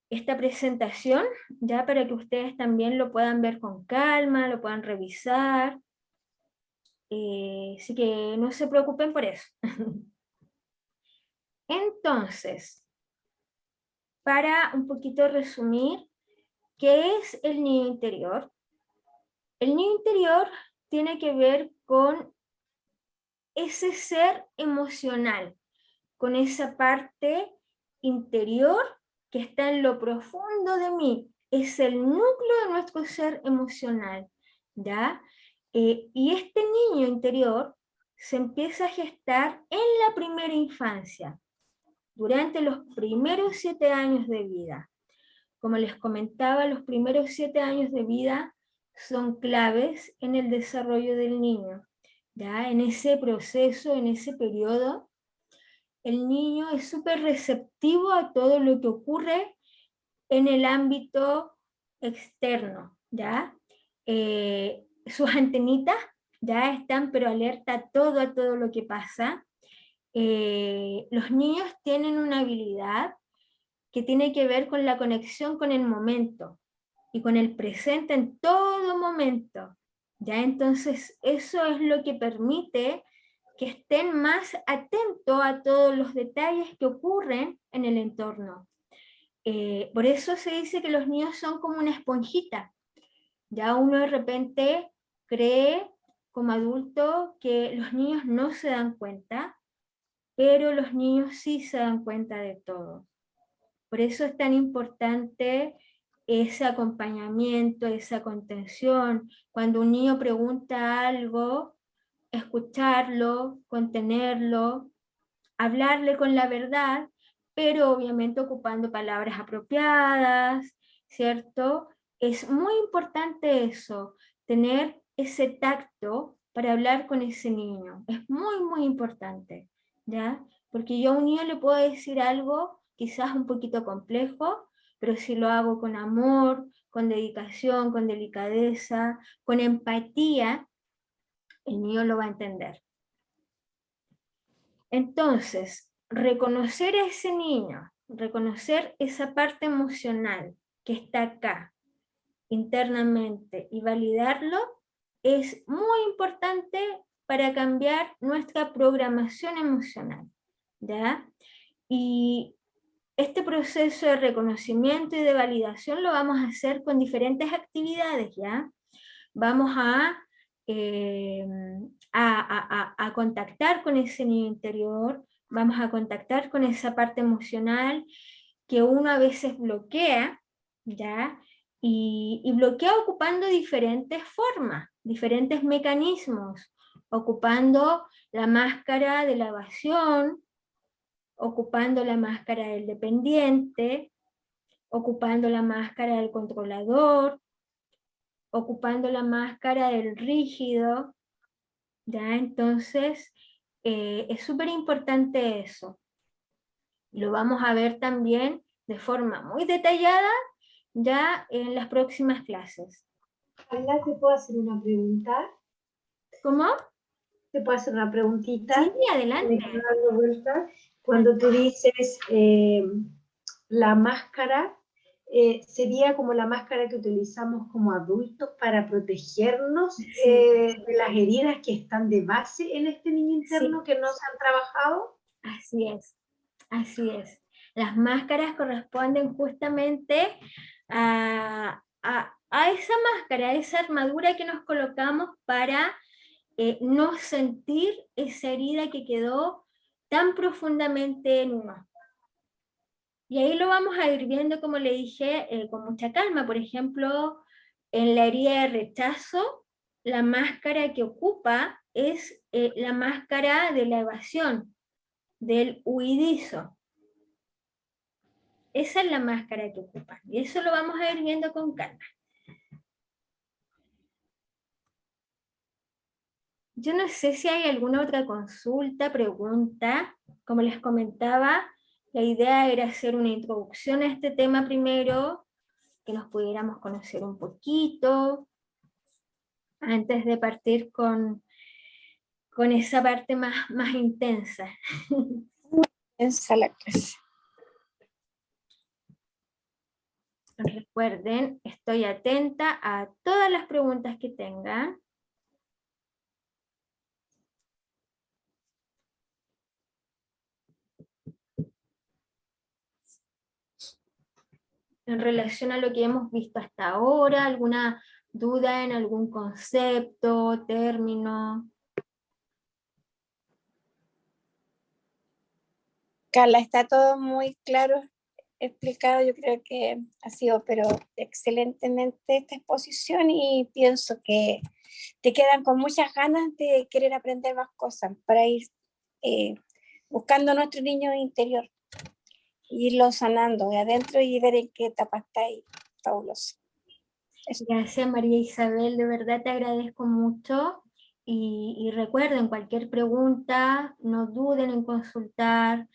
esta presentación, ya para que ustedes también lo puedan ver con calma, lo puedan revisar. Así que no se preocupen por eso. Entonces, para un poquito resumir, ¿qué es el niño interior? El niño interior tiene que ver con ese ser emocional, con esa parte interior que está en lo profundo de mí. Es el núcleo de nuestro ser emocional, ¿ya? Y este niño interior se empieza a gestar en la primera infancia, durante los primeros 7 años de vida. Como les comentaba, los primeros 7 años de vida son claves en el desarrollo del niño, ¿ya? En ese proceso, en ese periodo, el niño es súper receptivo a todo lo que ocurre en el ámbito externo, ¿ya? Sus antenitas ya están pero alerta a todo lo que pasa. Los niños tienen una habilidad que tiene que ver con la conexión con el momento y con el presente en todo momento, ¿ya? Entonces eso es lo que permite que estén más atentos a todos los detalles que ocurren en el entorno. Por eso se dice que los niños son como una esponjita. Ya uno de repente cree como adulto que los niños no se dan cuenta, pero los niños sí se dan cuenta de todo. Por eso es tan importante ese acompañamiento, esa contención. Cuando un niño pregunta algo, escucharlo, contenerlo, hablarle con la verdad, pero obviamente ocupando palabras apropiadas, ¿cierto? Es muy importante eso, tener ese tacto para hablar con ese niño. Es muy, muy importante, ¿ya? Porque yo a un niño le puedo decir algo quizás un poquito complejo, pero si lo hago con amor, con dedicación, con delicadeza, con empatía, el niño lo va a entender. Entonces, reconocer a ese niño, reconocer esa parte emocional que está acá internamente y validarlo es muy importante para cambiar nuestra programación emocional, ¿ya? Y este proceso de reconocimiento y de validación lo vamos a hacer con diferentes actividades, ¿ya? Vamos a contactar con ese niño interior, vamos a contactar con esa parte emocional que uno a veces bloquea, ¿ya? Y bloquea ocupando diferentes formas, diferentes mecanismos, ocupando la máscara de la evasión, ocupando la máscara del dependiente, ocupando la máscara del controlador, ocupando la máscara del rígido, ¿ya? Entonces, es súper importante eso. Lo vamos a ver también de forma muy detallada ya en las próximas clases. Carla, ¿te puedo hacer una pregunta? ¿Cómo? ¿Te puedo hacer una preguntita? Sí, adelante. Me quedo dando vueltas. Cuando tú dices la máscara, sería como la máscara que utilizamos como adultos para protegernos Sí. De las heridas que están de base en este niño interno, Sí. que no se han trabajado. Así es, así es. Las máscaras corresponden justamente a esa máscara, a esa armadura que nos colocamos para no sentir esa herida que quedó tan profundamente en uno. Y ahí lo vamos a ir viendo, como le dije, con mucha calma. Por ejemplo, en la herida de rechazo, la máscara que ocupa es la máscara de la evasión, del huidizo. Esa es la máscara que ocupa. Y eso lo vamos a ir viendo con calma. Yo no sé si hay alguna otra consulta, pregunta. Como les comentaba, la idea era hacer una introducción a este tema primero, que nos pudiéramos conocer un poquito, antes de partir con esa parte más intensa. Esa la clase. Recuerden, estoy atenta a todas las preguntas que tengan. En relación a lo que hemos visto hasta ahora, alguna duda en algún concepto, término. Carla, está todo muy claro explicado. Yo creo que ha sido pero excelentemente esta exposición y pienso que te quedan con muchas ganas de querer aprender más cosas para ir buscando a nuestro niño interior, irlo sanando de adentro y ver en qué etapa está ahí. Fabuloso. Gracias, María Isabel, de verdad te agradezco mucho. Y recuerden, cualquier pregunta, no duden en consultar,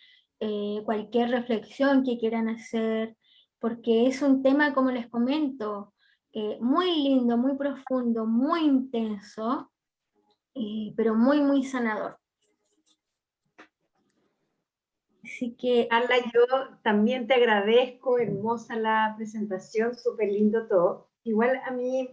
cualquier reflexión que quieran hacer, porque es un tema, como les comento, muy lindo, muy profundo, muy intenso, pero muy sanador. Así que... Carla, yo también te agradezco, hermosa la presentación, súper lindo todo. Igual a mí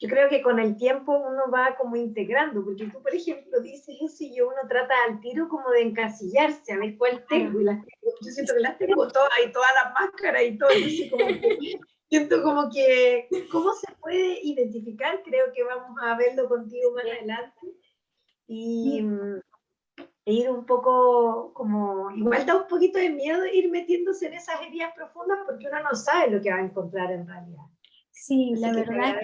yo creo que con el tiempo uno va como integrando, porque tú, por ejemplo, dices eso y uno trata al tiro como de encasillarse, a ver cuál tengo, y yo siento que las tengo todas y todas las máscaras y todo, entonces como que siento como que, ¿cómo se puede identificar? Creo que vamos a verlo contigo más adelante. Y ir un poco como, igual da un poquito de miedo ir metiéndose en esas heridas profundas porque uno no sabe lo que va a encontrar en realidad. Sí, Así la que verdad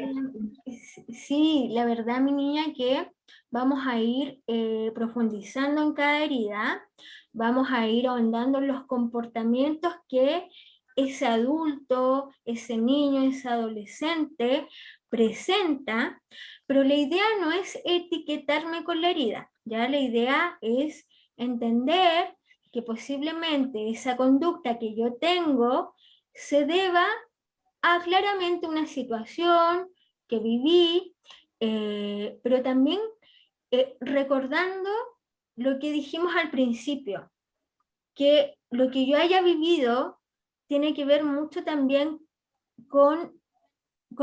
sí, la verdad, mi niña, que vamos a ir profundizando en cada herida, vamos a ir ahondando en los comportamientos que ese adulto, ese niño, ese adolescente presenta, pero la idea no es etiquetarme con la herida, ya la idea es entender que posiblemente esa conducta que yo tengo se deba a claramente una situación que viví, pero también recordando lo que dijimos al principio, que lo que yo haya vivido tiene que ver mucho también con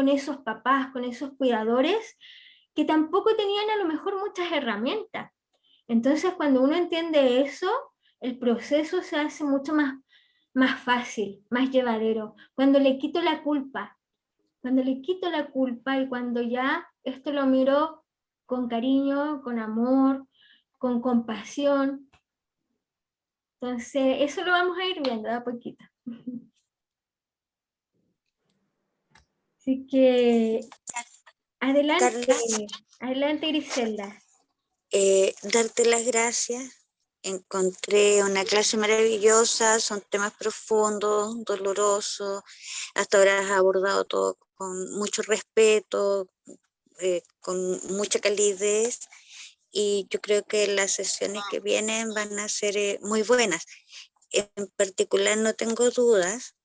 esos papás, con esos cuidadores, que tampoco tenían a lo mejor muchas herramientas. Entonces, cuando uno entiende eso, el proceso se hace mucho más fácil, más llevadero. Cuando le quito la culpa, y cuando ya esto lo miro con cariño, con amor, con compasión. Entonces, eso lo vamos a ir viendo de a poquito. Así que, adelante, Carla, adelante, Griselda. darte las gracias. Encontré una clase maravillosa, son temas profundos, dolorosos. Hasta ahora has abordado todo con mucho respeto, con mucha calidez, y yo creo que las sesiones que vienen van a ser muy buenas. en particular no tengo dudas,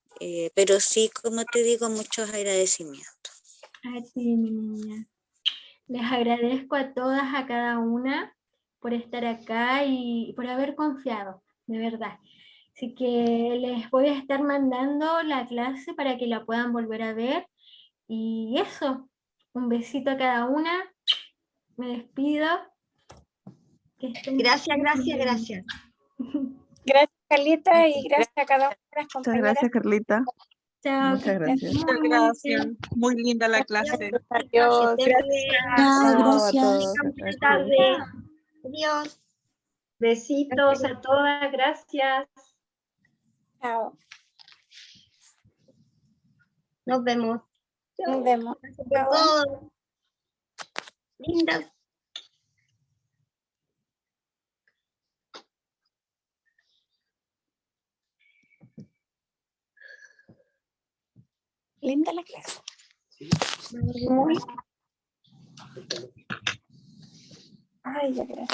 pero sí, como te digo, muchos agradecimientos. A ti, mi niña. Les agradezco a todas, a cada una, por estar acá y por haber confiado, de verdad. Así que les voy a estar mandando la clase para que la puedan volver a ver. Y eso, un besito a cada una. Me despido. Que estén Gracias, muy gracias, bien. gracias. Gracias, Carlita, y gracias a cada una de las Muchas compañeras. gracias, Carlita. Chao, Muchas que estén gracias. muy, Muchas muy gracias. bien. Muy linda la clase. Adiós. Que estén bien. Chao, Chao a gracias. todos. Tengan buena Gracias. tarde. Adiós. Besitos a todas, gracias. Chao. Nos vemos. Nos vemos. Gracias por Chao. todo. Lindas. Linda la clase. Muy. Ay, ya gracias.